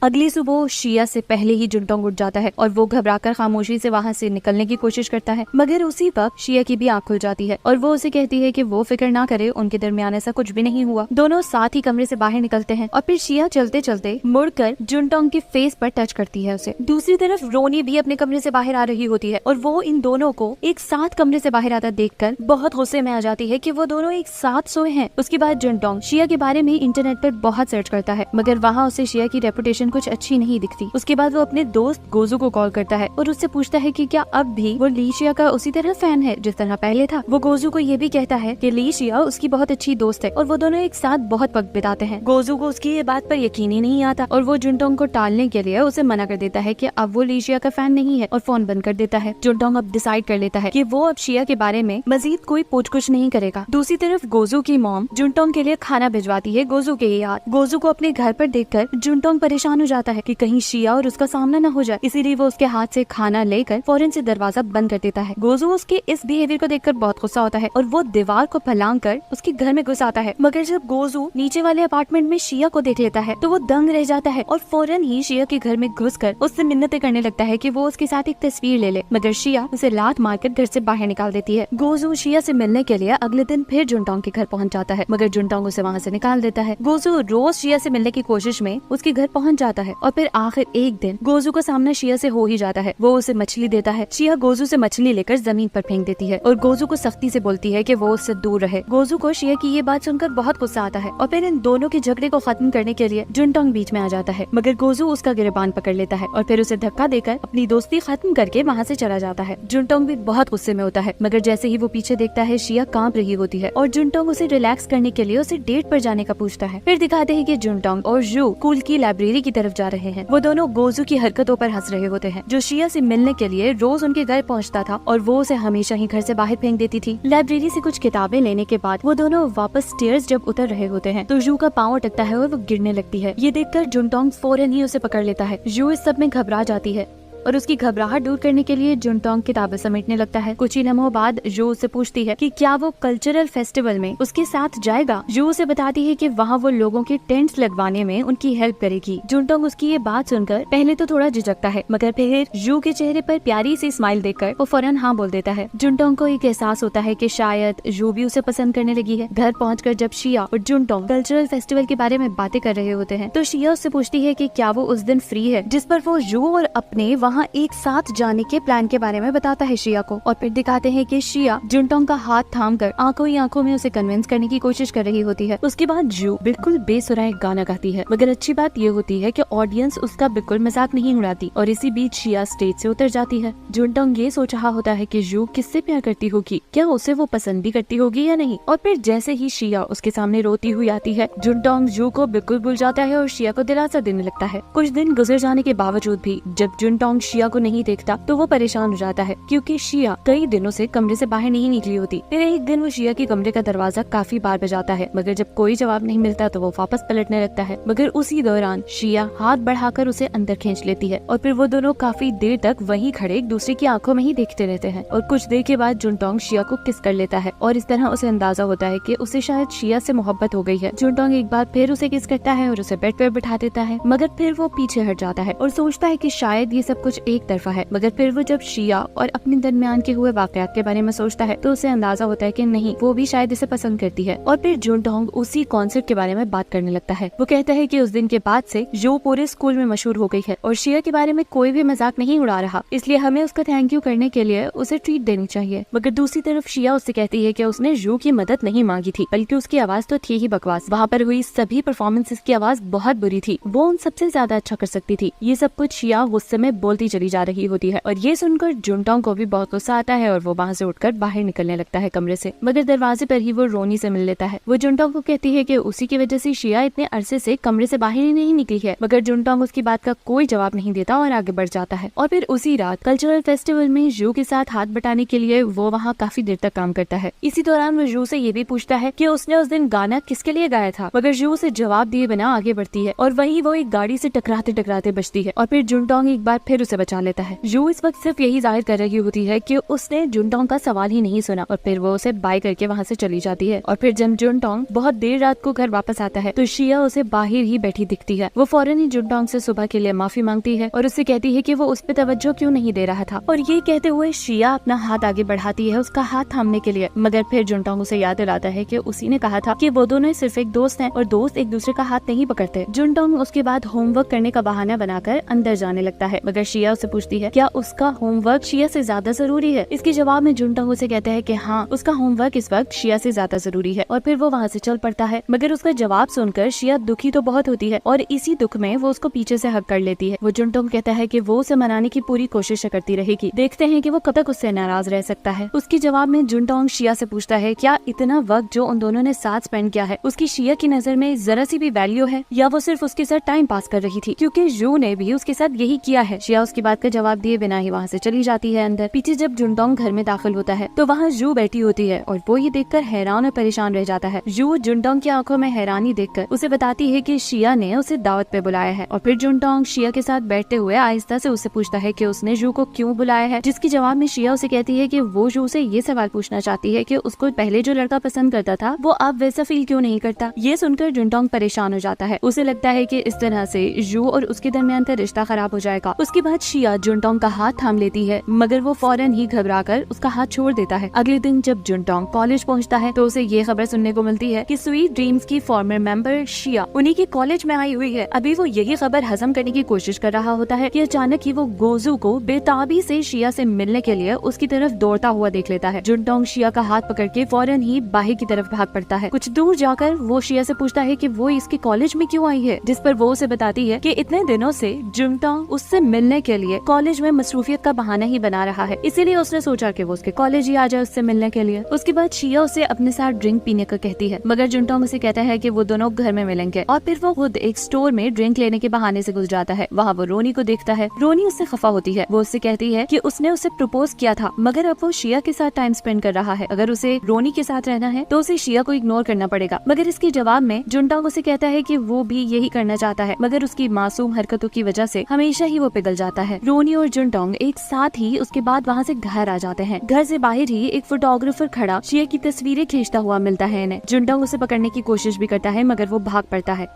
अगली सुबह शिया से पहले ही जुनटोंग उठ जाता है और वो घबराकर खामोशी से वहाँ से निकलने की कोशिश करता है, मगर उसी वक्त शिया की भी आँख खुल जाती है और वो उसे कहती है कि वो फिक्र ना करे, उनके दरमियान ऐसा कुछ भी नहीं हुआ। दोनों साथ ही कमरे से बाहर निकलते हैं और फिर शिया चलते चलते मुड़कर जुनटोंग के फेस पर टच करती है उसे। दूसरी तरफ रोनी भी अपने कमरे से बाहर आ रही होती है और वो इन दोनों को एक साथ कमरे से बाहर आता देखकर बहुत गुस्से में आ जाती है कि वो दोनों एक साथ सोए हैं। उसके बाद जुनटोंग शिया के बारे में इंटरनेट पर बहुत सर्च करता है, मगर वहाँ उसे शिया की रेपुटेशन कुछ अच्छी नहीं दिखती। उसके बाद वो अपने दोस्त गोजू को कॉल करता है और उससे पूछता है कि क्या अब भी वो ली शिया का उसी तरह फैन है जिस तरह पहले था। वो गोजू को ये भी कहता है कि ली शिया उसकी बहुत अच्छी दोस्त है और वो दोनों एक साथ बहुत वक्त बिताते हैं। गोजू को उसकी ये बात पर यकीन ही नहीं आता और वो जुनटोंग को टालने के लिए उसे मना कर देता है कि अब वो ली शिया का फैन नहीं है और फोन बंद कर देता है। जुनटोंग अब डिसाइड कर लेता है कि वो अब शिया के बारे में मजीद कोई पूछ-कुछ नहीं करेगा। दूसरी तरफ गोजू की मॉम जुनटोंग के लिए खाना भिजवाती है गोजू के याद। गोजू को अपने घर पर देखकर जुनटोंग परेशान हो जाता है कि कहीं शिया और उसका सामना न हो जाए, इसीलिए वो उसके हाथ से खाना लेकर फौरन से दरवाजा बंद कर देता है। गोजू उसके के इस बिहेवियर को देखकर बहुत गुस्सा होता है और वो दीवार को फलांग कर उसके घर में घुस आता है। मगर जब गोजू नीचे वाले अपार्टमेंट में शिया को देख लेता है तो वो दंग रह जाता है और फौरन ही शिया के घर में घुसकर उससे मिन्नतें करने लगता है कि वो उसके साथ एक तस्वीर ले ले, मगर शिया उसे लात मारकर घर से बाहर निकाल देती है। गोजू शिया से मिलने के लिए अगले दिन फिर जुनटोंग के घर पहुंच जाता है, मगर जुनटोंग उसे वहाँ से निकाल देता है। गोजू रोज शिया से मिलने की कोशिश में उसके घर पहुंच जाता है और फिर आखिर एक दिन गोजू का सामना शिया से हो ही जाता है। वो उसे मछली देता है। शिया गोजू से मछली लेकर जमीन पर फेंक देती है और गोजू को सख्ती से बोलती है कि वो उससे दूर रहे। गोजू को शिया की ये बात सुनकर बहुत गुस्सा आता है और फिर इन दोनों के झगड़े को खत्म करने के लिए जुनटोंग बीच में आ जाता है, मगर गोजू उसका गिरबान पकड़ लेता है और फिर उसे धक्का देकर अपनी दोस्ती खत्म करके वहाँ से चला जाता है। जुनटोंग भी बहुत गुस्से में होता है, मगर जैसे ही वो पीछे देखता है शिया कांप रही होती है और जुनटोंग उसे रिलैक्स करने के लिए उसे डेट पर जाने का पूछता है। फिर दिखाते हैं कि जुनटोंग और जू स्कूल की लाइब्रेरी की तरफ जा रहे हैं। वो दोनों गोजू की हरकतों पर हंस रहे होते हैं, जो शिया से मिलने के लिए रोज उनके घर पहुंचता था और वो उसे हमेशा ही घर से बाहर फेंक देती थी। लाइब्रेरी से कुछ किताबें लेने के बाद वो दोनों वापस स्टेयर्स जब उतर रहे होते हैं तो जू का पाँव अटकता है और वो गिरने लगती है। ये देखकर जुनटोंग फौरन ही उसे पकड़ लेता है। जू इस सब में घबरा जाती है और उसकी घबराहट दूर करने के लिए जुनटोंग किताबें समेटने लगता है। कुछ ही लम्हों बाद जू उससे पूछती है कि क्या वो कल्चरल फेस्टिवल में उसके साथ जाएगा। जू उसे बताती है कि वहाँ वो लोगों के टेंट्स लगवाने में उनकी हेल्प करेगी। जुनटोंग उसकी ये बात सुनकर पहले तो थोड़ा झिझकता है, मगर फिर जू के चेहरे पर प्यारी सी स्माइल देखकर वो फौरन हाँ बोल देता है। जुनटोंग को एक एहसास होता है कि शायद जू भी उसे पसंद करने लगी है। घर पहुँचकर जब शिया और जुनटोंग कल्चरल फेस्टिवल के बारे में बातें कर रहे होते हैं तो शिया उससे पूछती है कि क्या वो उस दिन फ्री है, जिस पर वो जू और अपने वहाँ एक साथ जाने के प्लान के बारे में बताता है शिया को। और फिर दिखाते हैं कि शिया जुनटोंग का हाथ थामकर आंखों ही आंखों में उसे कन्विंस करने की कोशिश कर रही होती है। उसके बाद जू बिल्कुल बेसुरा एक गाना गाती है, मगर अच्छी बात ये होती है कि ऑडियंस उसका बिल्कुल मजाक नहीं उड़ाती और इसी बीच शिया स्टेज से उतर जाती है। जुनटोंग ये सोच रहा होता है कि जू किससे प्यार करती होगी, क्या उसे वो पसंद भी करती होगी या नहीं। और फिर जैसे ही शिया उसके सामने रोती हुई आती है, जुनटोंग जू को बिल्कुल भूल जाता है और शिया को दिलासा देने लगता है। कुछ दिन गुजर जाने के बावजूद भी जब जुनटोंग शिया को नहीं देखता तो वो परेशान हो जाता है, क्योंकि शिया कई दिनों से कमरे से बाहर नहीं निकली होती। फिर एक दिन वो शिया के कमरे का दरवाजा काफी बार बजाता है, मगर जब कोई जवाब नहीं मिलता तो वो वापस पलटने लगता है। मगर उसी दौरान शिया हाथ बढ़ाकर उसे अंदर खींच लेती है और फिर वो दोनों काफी देर तक वहीं खड़े एक दूसरे की आंखों में ही देखते रहते हैं। और कुछ देर के बाद जुनटोंग शिया को किस कर लेता है और इस तरह उसे अंदाजा होता है कि उसे शायद शिया से मोहब्बत हो गई है। जुनटोंग एक बार फिर उसे किस करता है और उसे बेड पर बिठा देता है, मगर फिर वो पीछे हट जाता है और सोचता है कि शायद ये सब कुछ एक तरफा है। मगर फिर वो जब शिया और अपने दरमियान के हुए वाकयात के बारे में सोचता है तो उसे अंदाजा होता है कि नहीं, वो भी शायद इसे पसंद करती है। और फिर जुनटोंग उसी कॉन्सर्ट के बारे में बात करने लगता है। वो कहता है कि उस दिन के बाद से जो पूरे स्कूल में मशहूर हो गई है और शिया के बारे में कोई भी मजाक नहीं उड़ा रहा, इसलिए हमें उसका थैंक यू करने के लिए उसे ट्रीट देनी चाहिए। मगर दूसरी तरफ शिया उससे कहती है कि उसने जू की मदद नहीं मांगी थी, बल्कि उसकी आवाज तो थी ही बकवास। वहाँ पर हुई सभी परफॉर्मेंसेस की आवाज बहुत बुरी थी, वो उन सबसे ज्यादा अच्छा कर सकती थी। ये सब कुछ शिया गुस्से में बोलती चली जा रही होती है और ये सुनकर जुनटोंग को भी बहुत गुस्सा आता है और वो वहाँ से उठकर बाहर निकलने लगता है कमरे से। मगर दरवाजे पर ही वो रोनी से मिल लेता है। वो जुनटोंग को कहती है कि उसी की वजह से शिया इतने अरसे से कमरे से बाहर ही नहीं निकली है, मगर जुनटोंग उसकी बात का कोई जवाब नहीं देता और आगे बढ़ जाता है। और फिर उसी रात कल्चरल फेस्टिवल में जू के साथ हाथ बटाने के लिए वो वहाँ काफी देर तक काम करता है। इसी दौरान वो जू से ये भी पूछता है कि उसने उस दिन गाना किसके लिए गाया था, मगर जू उसे जवाब दिए बिना आगे बढ़ती है और वहीं वो एक गाड़ी से टकराते टकराते बचती है और फिर जुनटोंग एक बार फिर उसे बचा लेता है। जू इस वक्त सिर्फ यही जाहिर कर रही होती है कि उसने जुनटोंग का सवाल ही नहीं सुना और फिर वो उसे बाय करके वहाँ से चली जाती है। और फिर जब जुनटोंग बहुत देर रात को घर वापस आता है तो शिया उसे बाहर ही बैठी दिखती है। वो फौरन ही जुनटोंग से सुबह के लिए माफी मांगती है और उससे कहती है कि वो उस पे तवज्जो क्यों नहीं दे रहा था। और ये कहते हुए शिया अपना हाथ आगे बढ़ाती है उसका हाथ थामने के लिए, मगर फिर जुनटोंग उसे याद दिलाता है कि उसी ने कहा था कि वो दोनों सिर्फ एक दोस्त हैं और दोस्त एक दूसरे का हाथ नहीं पकड़ते। जुनटोंग उसके बाद होमवर्क करने का बहाना बनाकर अंदर जाने लगता है, मगर शिया उसे पूछती है क्या उसका होमवर्क शिया से ज्यादा जरूरी है। इसके जवाब में जुनटोंग उसे कहता है कि हाँ, उसका होमवर्क इस वक्त शिया से ज्यादा जरूरी है और फिर वो वहाँ से चल पड़ता है। मगर उसका जवाब सुनकर शिया दुखी तो बहुत होती है और इसी दुख में वो उसको पीछे से हक कर लेती है। वो जुनटोंग कहता है कि वो उसे मनाने की पूरी कोशिश करती रहेगी, देखते हैं कि वो कब तक उससे नाराज रह सकता है। उसके जवाब में जुनटोंग शिया से पूछता है क्या इतना वक्त जो उन दोनों ने साथ स्पेंड किया है उसकी शिया की नजर में जरा सी भी वैल्यू है, या वो सिर्फ उसके साथ टाइम पास कर रही थी, क्योंकि जू ने भी उसके साथ यही किया है। शिया उसकी बात का जवाब दिए बिना ही वहाँ से चली जाती है अंदर। पीछे जब जुनटोंग घर में दाखिल होता है तो वहाँ जू बैठी होती है और वो ये देखकर हैरान और परेशान रह जाता है। जू जुनटोंग की आंखों में हैरानी देखकर उसे बताती है कि शिया ने उसे दावत पे बुलाया है और फिर जुनटोंग शिया के साथ बैठते हुए आहिस्ता से उससे पूछता है कि उसने जू को क्यों बुलाया है, जिसके जवाब में शिया उसे कहती है कि वो जू से ये सवाल पूछना चाहती है कि उसको पहले जो लड़का पसंद करता था वो अब वैसा फील क्यों नहीं करता। ये सुनकर जुनटोंग परेशान हो जाता है। उसे लगता है कि इस तरह से जू और उसके दरमियान का रिश्ता खराब हो जाएगा। उसके बाद शिया जुनटोंग का हाथ थाम लेती है मगर वो फौरन ही घबराकर उसका हाथ छोड़ देता है। अगले दिन जब जुनटोंग कॉलेज पहुंचता है तो उसे ये खबर सुनने को मिलती है कि स्वीट ड्रीम्स की फॉर्मर मेंबर शिया उन्हीं के कॉलेज में आई हुई है। अभी वो यही खबर हजम करने की कोशिश कर रहा होता है कि अचानक ही वो गोजू को बेताबी से शिया से मिलने के लिए उसकी तरफ दौड़ता हुआ देख लेता है। जुनटोंग शिया का हाथ पकड़ के फौरन ही बाहर की तरफ भाग पड़ता है। कुछ दूर जाकर वो शिया से पूछता है कि वो इसके कॉलेज में क्यों आई है, जिस पर वो उसे बताती है कि इतने दिनों से जुनटोंग उससे मिलने के लिए कॉलेज में मसरूफियत का बहाना ही बना रहा है, इसीलिए उसने सोचा कि वो उसके कॉलेज ही आ जाए उससे मिलने के लिए। उसके बाद शिया उसे अपने साथ ड्रिंक पीने का कहती है मगर जुनटोंग उसे कहता है कि वो दोनों घर में मिलेंगे और फिर वो खुद एक स्टोर में ड्रिंक लेने के बहाने से घुस जाता है। वहाँ वो रोनी को देखता है। रोनी उससे खफा होती है। वो उससे कहती है कि उसने उसे प्रपोज किया था मगर अब वो शिया के साथ टाइम स्पेंड कर रहा है। अगर उसे रोनी के साथ रहना है तो उसे शिया को इग्नोर करना पड़ेगा। मगर इसके जवाब में जुनटोंग उसे कहता है कि वो भी यही करना चाहता है मगर उसकी मासूम हरकतों की वजह से हमेशा ही वो पिघल जाता है। रोनी और जुनटोंग एक साथ ही उसके बाद वहाँ से घर आ जाते हैं। घर से बाहर ही एक फोटोग्राफर खड़ा शिया की तस्वीरें खींचता हुआ मिलता है इन्हें। जुनटोंग उसे पकड़ने की कोशिश भी करता है मगर वो भाग पड़ता है।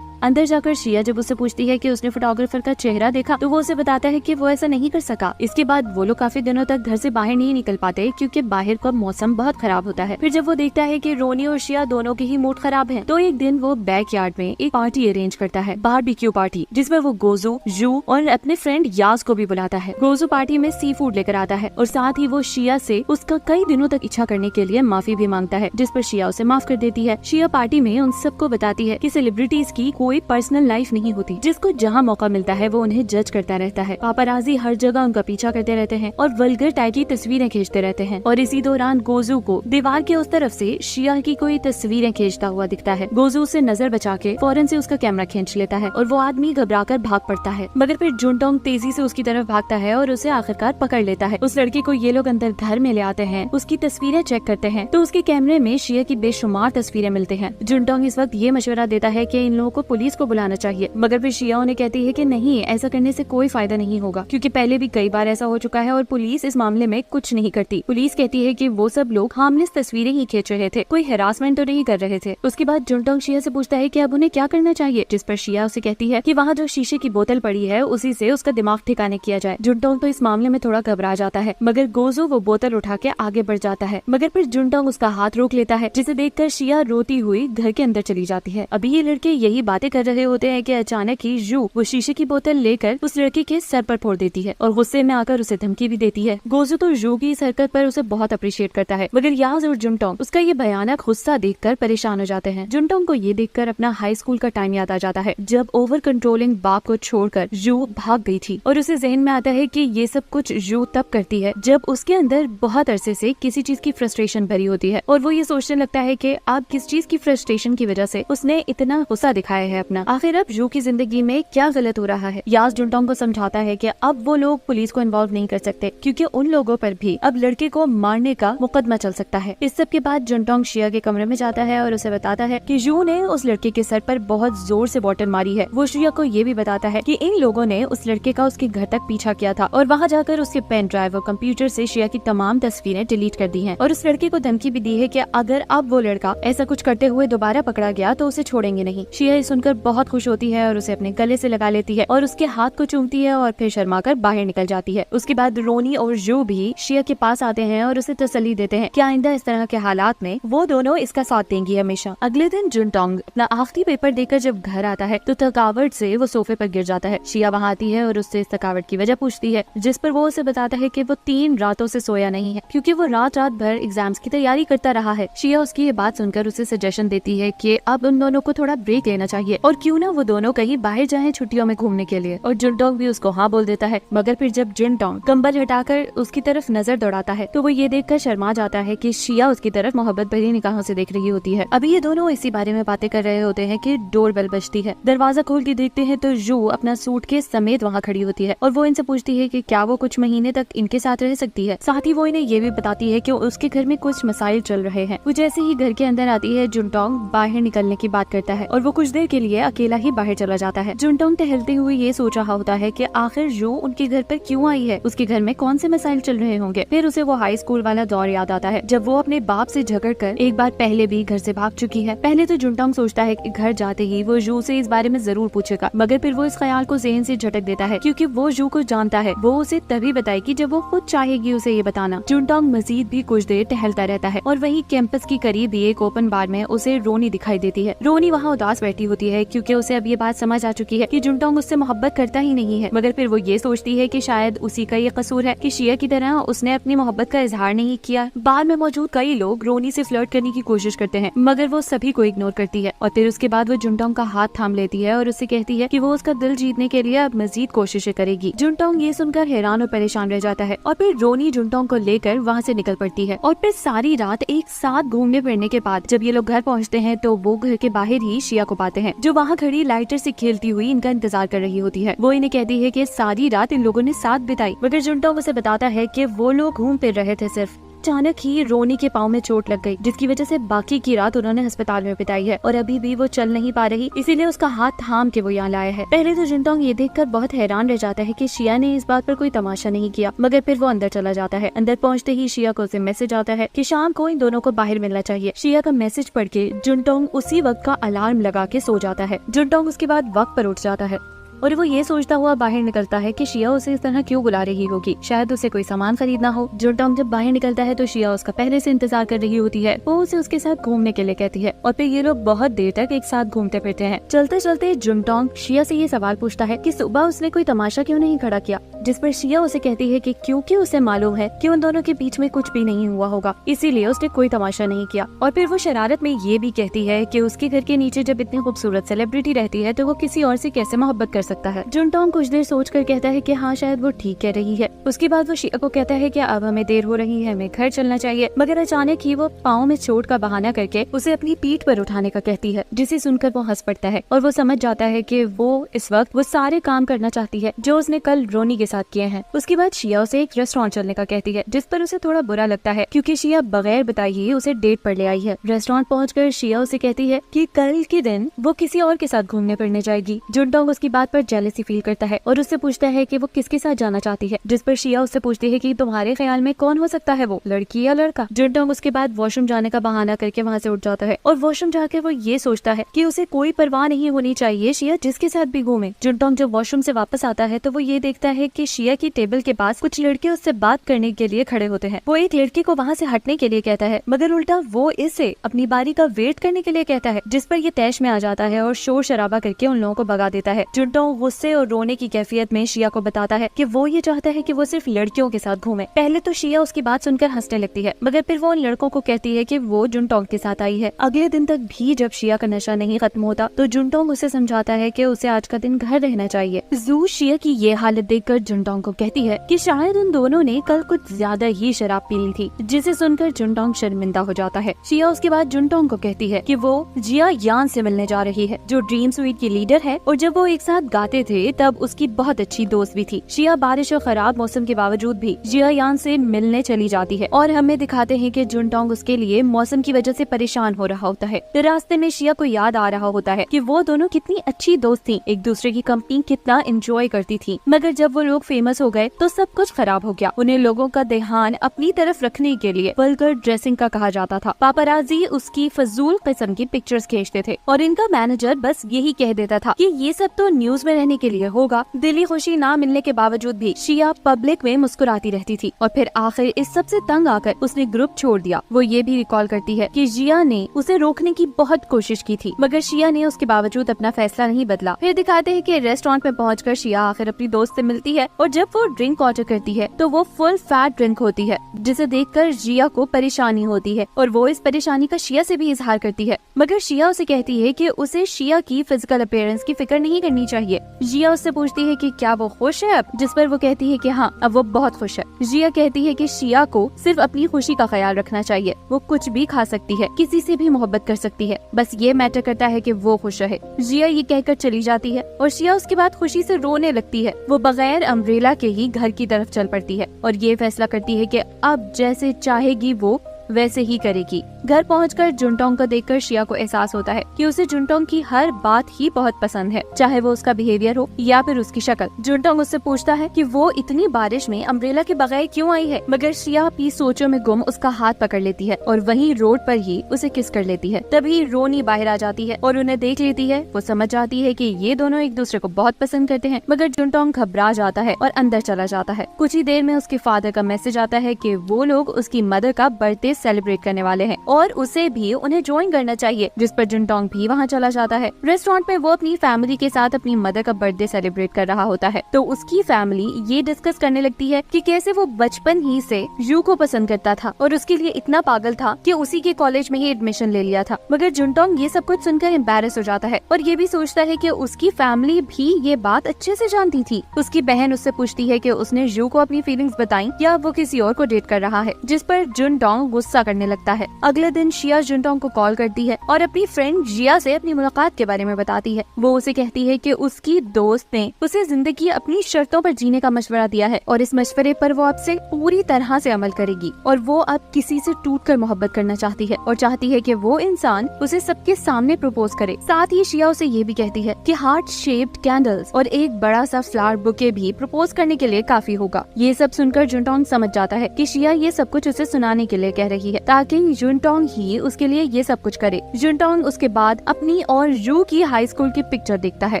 अंदर जाकर शिया जब उससे पूछती है कि उसने फोटोग्राफर का चेहरा देखा तो वो उसे बताता है कि वो ऐसा नहीं कर सका। इसके बाद वो लोग काफी दिनों तक घर से बाहर नहीं निकल पाते क्योंकि बाहर का मौसम बहुत खराब होता है। फिर जब वो देखता है कि रोनी और शिया दोनों के ही मूड खराब हैं, तो एक दिन वो बैकयार्ड में एक पार्टी अरेंज करता है, बारबेक्यू पार्टी, जिसमें वो गोजू, जू और अपने फ्रेंड यास को भी बुलाता है। गोजू पार्टी में सी फूड लेकर आता है और साथ ही वो शिया से उसका कई दिनों तक इच्छा करने के लिए माफी भी मांगता है, जिस पर शिया उसे माफ कर देती है। शिया पार्टी में उन सबको बताती है कि सेलिब्रिटीज की कोई पर्सनल लाइफ नहीं होती, जिसको जहाँ मौका मिलता है वो उन्हें जज करता रहता है। पापराजी हर जगह उनका पीछा करते रहते हैं और वल्गर टाइप की तस्वीरें खींचते रहते हैं। और इसी दौरान गोजू को दीवार के उस तरफ से शिया की कोई तस्वीरें खींचता हुआ दिखता है। गोजू से नजर बचा के फौरन से उसका कैमरा खींच लेता है और वो आदमी घबराकर भाग पड़ता है। मगर फिर जुनटोंग तेजी से उसकी तरफ भागता है और उसे आखिरकार पकड़ लेता है। उस लड़के को ये लोग अंदर घर में ले आते हैं, उसकी तस्वीरें चेक करते हैं तो उसके कैमरे में शिया की बेशुमार तस्वीरें मिलते हैं। जुनटोंग इस वक्त ये मशवरा देता है कि इन लोगों को पुलिस को बुलाना चाहिए, मगर फिर शिया उन्हें कहती है कि नहीं, ऐसा करने से कोई फायदा नहीं होगा क्योंकि पहले भी कई बार ऐसा हो चुका है और पुलिस इस मामले में कुछ नहीं करती। पुलिस कहती है कि वो सब लोग हार्मलेस तस्वीरें ही खींच रहे थे, कोई हैरासमेंट तो नहीं कर रहे थे। उसके बाद जुनटोंग शिया से पूछता है कि अब उन्हें क्या करना चाहिए, जिस पर शिया उसे कहती है कि वहाँ जो शीशे की बोतल पड़ी है उसी से उसका दिमाग ठिकाने किया जाए। जुनटोंग तो इस मामले में थोड़ा घबरा जाता है मगर गोजू वो बोतल उठा के आगे बढ़ जाता है, मगर फिर जुनटोंग उसका हाथ रोक लेता है, जिसे देखकर शिया रोती हुई घर के अंदर चली जाती है। अभी ये लड़के यही बातें कर रहे होते हैं कि अचानक ही जू वो शीशे की बोतल लेकर उस लड़के के सर पर फोड़ देती है और गुस्से में आकर उसे धमकी भी देती है। गोजू तो जू की इस हरकत पर उसे बहुत अप्रिशिएट करता है मगर यास और जुनटोंग उसका ये भयानक गुस्सा देखकर परेशान हो जाते हैं। जुनटोंग को ये देखकर अपना हाई स्कूल का टाइम याद आ जाता है जब ओवर कंट्रोलिंग बाप को छोड़कर जू भाग गई थी और उसे जहन में आता है कि ये सब कुछ जू तब करती है जब उसके अंदर बहुत अरसे से किसी चीज की फ्रस्ट्रेशन भरी होती है और वो ये सोचने लगता है कि अब किस चीज की फ्रस्ट्रेशन की वजह से उसने इतना गुस्सा दिखाया है अपना। आखिर अब जू की जिंदगी में क्या गलत हो रहा है। यास जुनटोंग को समझाता है कि अब वो लोग पुलिस को इन्वॉल्व नहीं कर सकते क्योंकि उन लोगों पर भी अब लड़के को मारने का मुकदमा चल सकता है। इस सब के बाद जुनटोंग शिया के कमरे में जाता है और उसे बताता है कि जू ने उस लड़के के सर पर बहुत जोर से बॉटल मारी है। वो शिया को ये भी बताता है कि इन लोगों ने उस लड़के का उसके घर तक पीछा किया था और वहाँ जाकर उसके पेन ड्राइव और कंप्यूटर से शिया की तमाम तस्वीरें डिलीट कर दी हैं और उस लड़के को धमकी भी दी है कि अगर अब वो लड़का ऐसा कुछ करते हुए दोबारा पकड़ा गया तो उसे छोड़ेंगे नहीं। शिया सुनकर बहुत खुश होती है और उसे अपने गले से लगा लेती है और उसके हाथ को चूमती है और फिर शर्माकर बाहर निकल जाती है। उसके बाद रोनी और जू भी शिया के पास आते हैं और उसे तसल्ली देते हैं कि आइंदा इस तरह के हालात में वो दोनों इसका साथ देंगी हमेशा। अगले दिन जुनटोंग अपना आखिरी पेपर देकर जब घर आता है तो थकावट से वो सोफे पर गिर जाता है। शिया वहाँ आती है और उससे इस थकावट की वजह पूछती है, जिस पर वो उसे बताता है कि वो 3 रातों से सोया नहीं है क्योंकि वो रात भर एग्जाम्स की तैयारी करता रहा है। शिया उसकी ये बात सुनकर उसे सजेशन देती है कि अब उन दोनों को थोड़ा ब्रेक लेना चाहिए है और क्यों ना वो दोनों कहीं बाहर जाएं छुट्टियों में घूमने के लिए। और जुनटोंग भी उसको हाँ बोल देता है, मगर फिर जब जुनटोंग कंबल हटाकर उसकी तरफ नजर दौड़ाता है तो वो ये देखकर शर्मा जाता है कि शिया उसकी तरफ मोहब्बत भरी निगाहों से देख रही होती है। अभी ये दोनों इसी बारे में बातें कर रहे होते हैं कि डोरबेल बजती है। दरवाजा खोलती देखते हैं तो जू अपना सूटकेस समेत वहाँ खड़ी होती है और वो इनसे पूछती है कि क्या वो कुछ महीने तक इनके साथ रह सकती है। साथ ही वो इन्हें ये भी बताती है कि उसके घर में कुछ मसाइल चल रहे हैं। वो जैसे ही घर के अंदर आती है जुनटोंग बाहर निकलने की बात करता है और वो कुछ देर के लिए अकेला ही बाहर चला जाता है। जुनटोंग टहलते हुए ये सोच रहा होता है कि आखिर जू उनके घर पर क्यों आई है, उसके घर में कौन से मसाइल चल रहे होंगे। फिर उसे वो हाई स्कूल वाला दौर याद आता है जब वो अपने बाप से झगड़कर एक बार पहले भी घर से भाग चुकी है। पहले तो जुनटोंग सोचता है कि घर जाते ही वो जू से इस बारे में जरूर पूछेगा, मगर फिर वो इस ख्याल को ज़हन से झटक देता है क्योंकि वो जू को जानता है। वो उसे तभी बताएगी जब वो खुद चाहेगी उसे ये बताना। जुनटोंग मजीद भी कुछ देर टहलता रहता है और वहीं कैंपस की करीब ही एक ओपन बार में उसे रोनी दिखाई देती है। रोनी वहाँ उदास बैठी होती है क्योंकि उसे अब ये बात समझ आ चुकी है कि जुनटोंग उससे मोहब्बत करता ही नहीं है, मगर फिर वो ये सोचती है कि शायद उसी का ये कसूर है कि शिया की तरह उसने अपनी मोहब्बत का इजहार नहीं किया। बार में मौजूद कई लोग रोनी से फ्लर्ट करने की कोशिश करते हैं, मगर वो सभी को इग्नोर करती है और फिर उसके बाद वो जुनटोंग का हाथ थाम लेती है और उससे कहती है कि वो उसका दिल जीतने के लिए अब मजीद कोशिशें करेगी। जुनटोंग ये सुनकर हैरान और परेशान रह जाता है और फिर रोनी जुनटोंग को लेकर वहाँ से निकल पड़ती है। और फिर सारी रात एक साथ घूमने फिरने के बाद जब ये लोग घर पहुँचते हैं तो वो घर के बाहर ही शिया को पाते हैं जो वहाँ खड़ी लाइटर से खेलती हुई इनका इंतजार कर रही होती है। वो इन्हें कहती है कि सारी रात इन लोगों ने साथ बिताई, मगर जुनटोंग उसे बताता है कि वो लोग घूम फिर रहे थे सिर्फ। अचानक ही रोनी के पाँव में चोट लग गई जिसकी वजह से बाकी की रात उन्होंने अस्पताल में बिताई है और अभी भी वो चल नहीं पा रही, इसीलिए उसका हाथ थाम के वो यहाँ लाया है। पहले तो जुनटोंग ये देखकर बहुत हैरान रह जाता है कि शिया ने इस बात पर कोई तमाशा नहीं किया, मगर फिर वो अंदर चला जाता है। अंदर पहुँचते ही शिया को उसे मैसेज आता है कि शाम को इन दोनों को बाहर मिलना चाहिए। शिया का मैसेज पढ़ के जुनटोंग उसी वक्त का अलार्म लगा के सो जाता है। जुनटोंग उसके बाद वक्त पर उठ जाता है और वो ये सोचता हुआ बाहर निकलता है कि शिया उसे इस तरह क्यों बुला रही होगी, शायद उसे कोई सामान खरीदना हो। जुनटोंग जब बाहर निकलता है तो शिया उसका पहले से इंतजार कर रही होती है। वो उसे उसके साथ घूमने के लिए कहती है और फिर ये लोग बहुत देर तक एक साथ घूमते फिरते हैं। चलते चलते जुनटोंग शिया से ये सवाल पूछता है कि सुबह उसने कोई तमाशा क्यों नहीं खड़ा किया, जिस पर शिया उसे कहती है कि क्योंकि उसे मालूम है कि उन दोनों के बीच में कुछ भी नहीं हुआ होगा, इसीलिए उसने कोई तमाशा नहीं किया। और फिर वो शरारत में ये भी कहती है कि उसके घर के नीचे जब इतनी खूबसूरत सेलिब्रिटी रहती है तो वो किसी और से कैसे मोहब्बत कर सकता है। जुनटोंग कुछ देर सोचकर कहता है कि हाँ शायद वो ठीक कह रही है। उसके बाद वो शिया को कहता है कि अब हमें देर हो रही है, हमें घर चलना चाहिए, मगर अचानक ही वो पाँव में चोट का बहाना करके उसे अपनी पीठ पर उठाने का कहती है, जिसे सुनकर वो हंस पड़ता है और वो समझ जाता है कि वो इस वक्त वो सारे काम करना चाहती है जो उसने कल रोनी के साथ किए हैं। उसके बाद शिया उसे एक रेस्टोरेंट चलने का कहती है, जिस पर उसे थोड़ा बुरा लगता है क्योंकि शिया बगैर बताए ही उसे डेट पर ले आई है। रेस्टोरेंट पहुंचकर शिया उसे कहती है कि कल के दिन वो किसी और के साथ घूमने फिरने जाएगी। जुनटोंग उसकी बात पर जेलसी फील करता है और उससे पूछता है कि वो किसके साथ जाना चाहती है, जिस पर शिया उससे पूछती है कि तुम्हारे ख्याल में कौन हो सकता है, वो लड़की या लड़का। जुनटोंग उसके बाद वॉशरूम जाने का बहाना करके वहाँ से उठ जाता है और वॉशरूम जाकर वो ये सोचता है कि उसे कोई परवाह नहीं होनी चाहिए शिया जिसके साथ भी घूमे। जुनटोंग जब वॉशरूम से वापस आता है तो वो ये देखता है कि शिया की टेबल के पास कुछ लड़के उससे बात करने के लिए खड़े होते हैं। वो एक लड़के को वहाँ से हटने के लिए कहता है, मगर उल्टा वो इसे अपनी बारी का वेट करने के लिए कहता है, जिस पर ये तैश में आ जाता है और शोर शराबा करके उन लोगों को भगा देता है। जुनटोंग गुस्से और रोने की कैफियत में शिया को बताता है कि वो ये चाहता है कि वो सिर्फ लड़कियों के साथ घूमे। पहले तो शिया उसकी बात सुनकर हंसने लगती है, मगर फिर वो उन लड़कों को कहती है कि वो जुनटोंग के साथ आई है। अगले दिन तक भी जब शिया का नशा नहीं खत्म होता तो जुनटोंग उसे समझाता है कि उसे आज का दिन घर रहना चाहिए। जू शिया की ये हालत देखकर जुनटोंग को कहती है कि शायद उन दोनों ने कल कुछ ज्यादा ही शराब पी ली थी, जिसे सुनकर जुनटोंग शर्मिंदा हो जाता है। शिया उसके बाद जुनटोंग को कहती है कि वो जिया यान से मिलने जा रही है, जो ड्रीम स्वीट की लीडर है, और जब वो एक साथ गाते थे तब उसकी बहुत अच्छी दोस्त भी थी। शिया बारिश और खराब मौसम के बावजूद भी जिया यान से मिलने चली जाती है और हमें दिखाते हैं कि जुनटोंग उसके लिए मौसम की वजह से परेशान हो रहा होता है। रास्ते में शिया को याद आ रहा होता है कि वो दोनों कितनी अच्छी दोस्त थी, एक दूसरे की कंपनी कितना एंजॉय करती थी, मगर जब वो लोग फेमस हो गए तो सब कुछ खराब हो गया। उन्हें लोगों का ध्यान अपनी तरफ रखने के लिए वल्गर ड्रेसिंग का कहा जाता था। पापराजी उसकी फजूल किस्म की पिक्चर्स खींचते थे और इनका मैनेजर बस यही कह देता था कि ये सब तो न्यूज उसमें रहने के लिए होगा। दिली खुशी ना मिलने के बावजूद भी शिया पब्लिक में मुस्कुराती रहती थी और फिर आखिर इस सबसे तंग आकर उसने ग्रुप छोड़ दिया। वो ये भी रिकॉल करती है कि जिया ने उसे रोकने की बहुत कोशिश की थी, मगर शिया ने उसके बावजूद अपना फैसला नहीं बदला। फिर दिखाते हैं कि रेस्टोरेंट में पहुंचकर शिया आखिर अपनी दोस्त से मिलती है और जब वो ड्रिंक ऑर्डर करती है तो वो फुल फैट ड्रिंक होती है, जिसे देखकर जिया को परेशानी होती है और वो इस परेशानी का शिया से भी इजहार करती है, मगर शिया उसे कहती है कि उसे शिया की फिजिकल अपीयरेंस की फिक्र नहीं करनी चाहिए। जिया उससे पूछती है कि क्या वो खुश है अब, जिस पर वो कहती है कि हाँ, अब वो बहुत खुश है। जिया कहती है कि शिया को सिर्फ अपनी खुशी का ख्याल रखना चाहिए, वो कुछ भी खा सकती है, किसी से भी मोहब्बत कर सकती है, बस ये मैटर करता है कि वो खुश रहे। जिया ये कहकर चली जाती है और शिया उसके बाद खुशी से रोने लगती है। वो बगैर अम्ब्रेला के ही घर की तरफ चल पड़ती है और ये फैसला करती है कि अब जैसे चाहेगी वो वैसे ही करेगी। घर पहुंचकर जुनटोंग को देखकर शिया को एहसास होता है कि उसे जुनटोंग की हर बात ही बहुत पसंद है, चाहे वो उसका बिहेवियर हो या फिर उसकी शक्ल। जुनटोंग उससे पूछता है कि वो इतनी बारिश में अम्ब्रेला के बगैर क्यों आई है, मगर शिया अपनी सोचों में गुम उसका हाथ पकड़ लेती है और वहीं रोड पर ही उसे किस कर लेती है। तभी रोनी बाहर आ जाती है और उन्हें देख लेती है। वो समझ जाती है कि ये दोनों एक दूसरे को बहुत पसंद करते हैं, मगर जुनटोंग घबरा जाता है और अंदर चला जाता है। कुछ ही देर में उसके फादर का मैसेज आता है कि वो लोग उसकी मदर का बर्थडे सेलिब्रेट करने वाले हैं और उसे भी उन्हें ज्वाइन करना चाहिए, जिस पर जुनटोंग भी वहाँ चला जाता है। रेस्टोरेंट में वो अपनी फैमिली के साथ अपनी मदर का बर्थडे सेलिब्रेट कर रहा होता है तो उसकी फैमिली ये डिस्कस करने लगती है कि कैसे वो बचपन ही से यू को पसंद करता था और उसके लिए इतना पागल था कि उसी के कॉलेज में ही एडमिशन ले लिया था। मगर जुनटोंग ये सब कुछ सुनकर एम्बैरेस हो जाता है और ये भी सोचता है कि उसकी फैमिली भी ये बात अच्छे से जानती थी। उसकी बहन उससे पूछती है कि उसने यू को अपनी फीलिंग्स बताई या वो किसी और को डेट कर रहा है, जिस पर जुनटोंग गुस्सा करने लगता है। अगले दिन शिया जुनटोंग को कॉल करती है और अपनी फ्रेंड जिया से अपनी मुलाकात के बारे में बताती है। वो उसे कहती है कि उसकी दोस्त ने उसे जिंदगी अपनी शर्तों पर जीने का मशवरा दिया है और इस मशवरे पर वो अब से पूरी तरह से अमल करेगी और वो अब किसी से टूटकर मोहब्बत करना चाहती है और चाहती है कि वो इंसान उसे सबके सामने प्रपोज करे। साथ ही शिया उसे ये भी कहती है कि हार्ट शेप्ड कैंडल्स और एक बड़ा सा फ्लावर बुके भी प्रपोज करने के लिए काफी होगा। ये सब सुनकर जुनटोंग समझ जाता है कि शिया ये सब कुछ उसे सुनाने के लिए कह रही है ताकि जुनटोंग ही उसके लिए ये सब कुछ करे। जुनटोंग उसके बाद अपनी और यू की हाई स्कूल की पिक्चर देखता है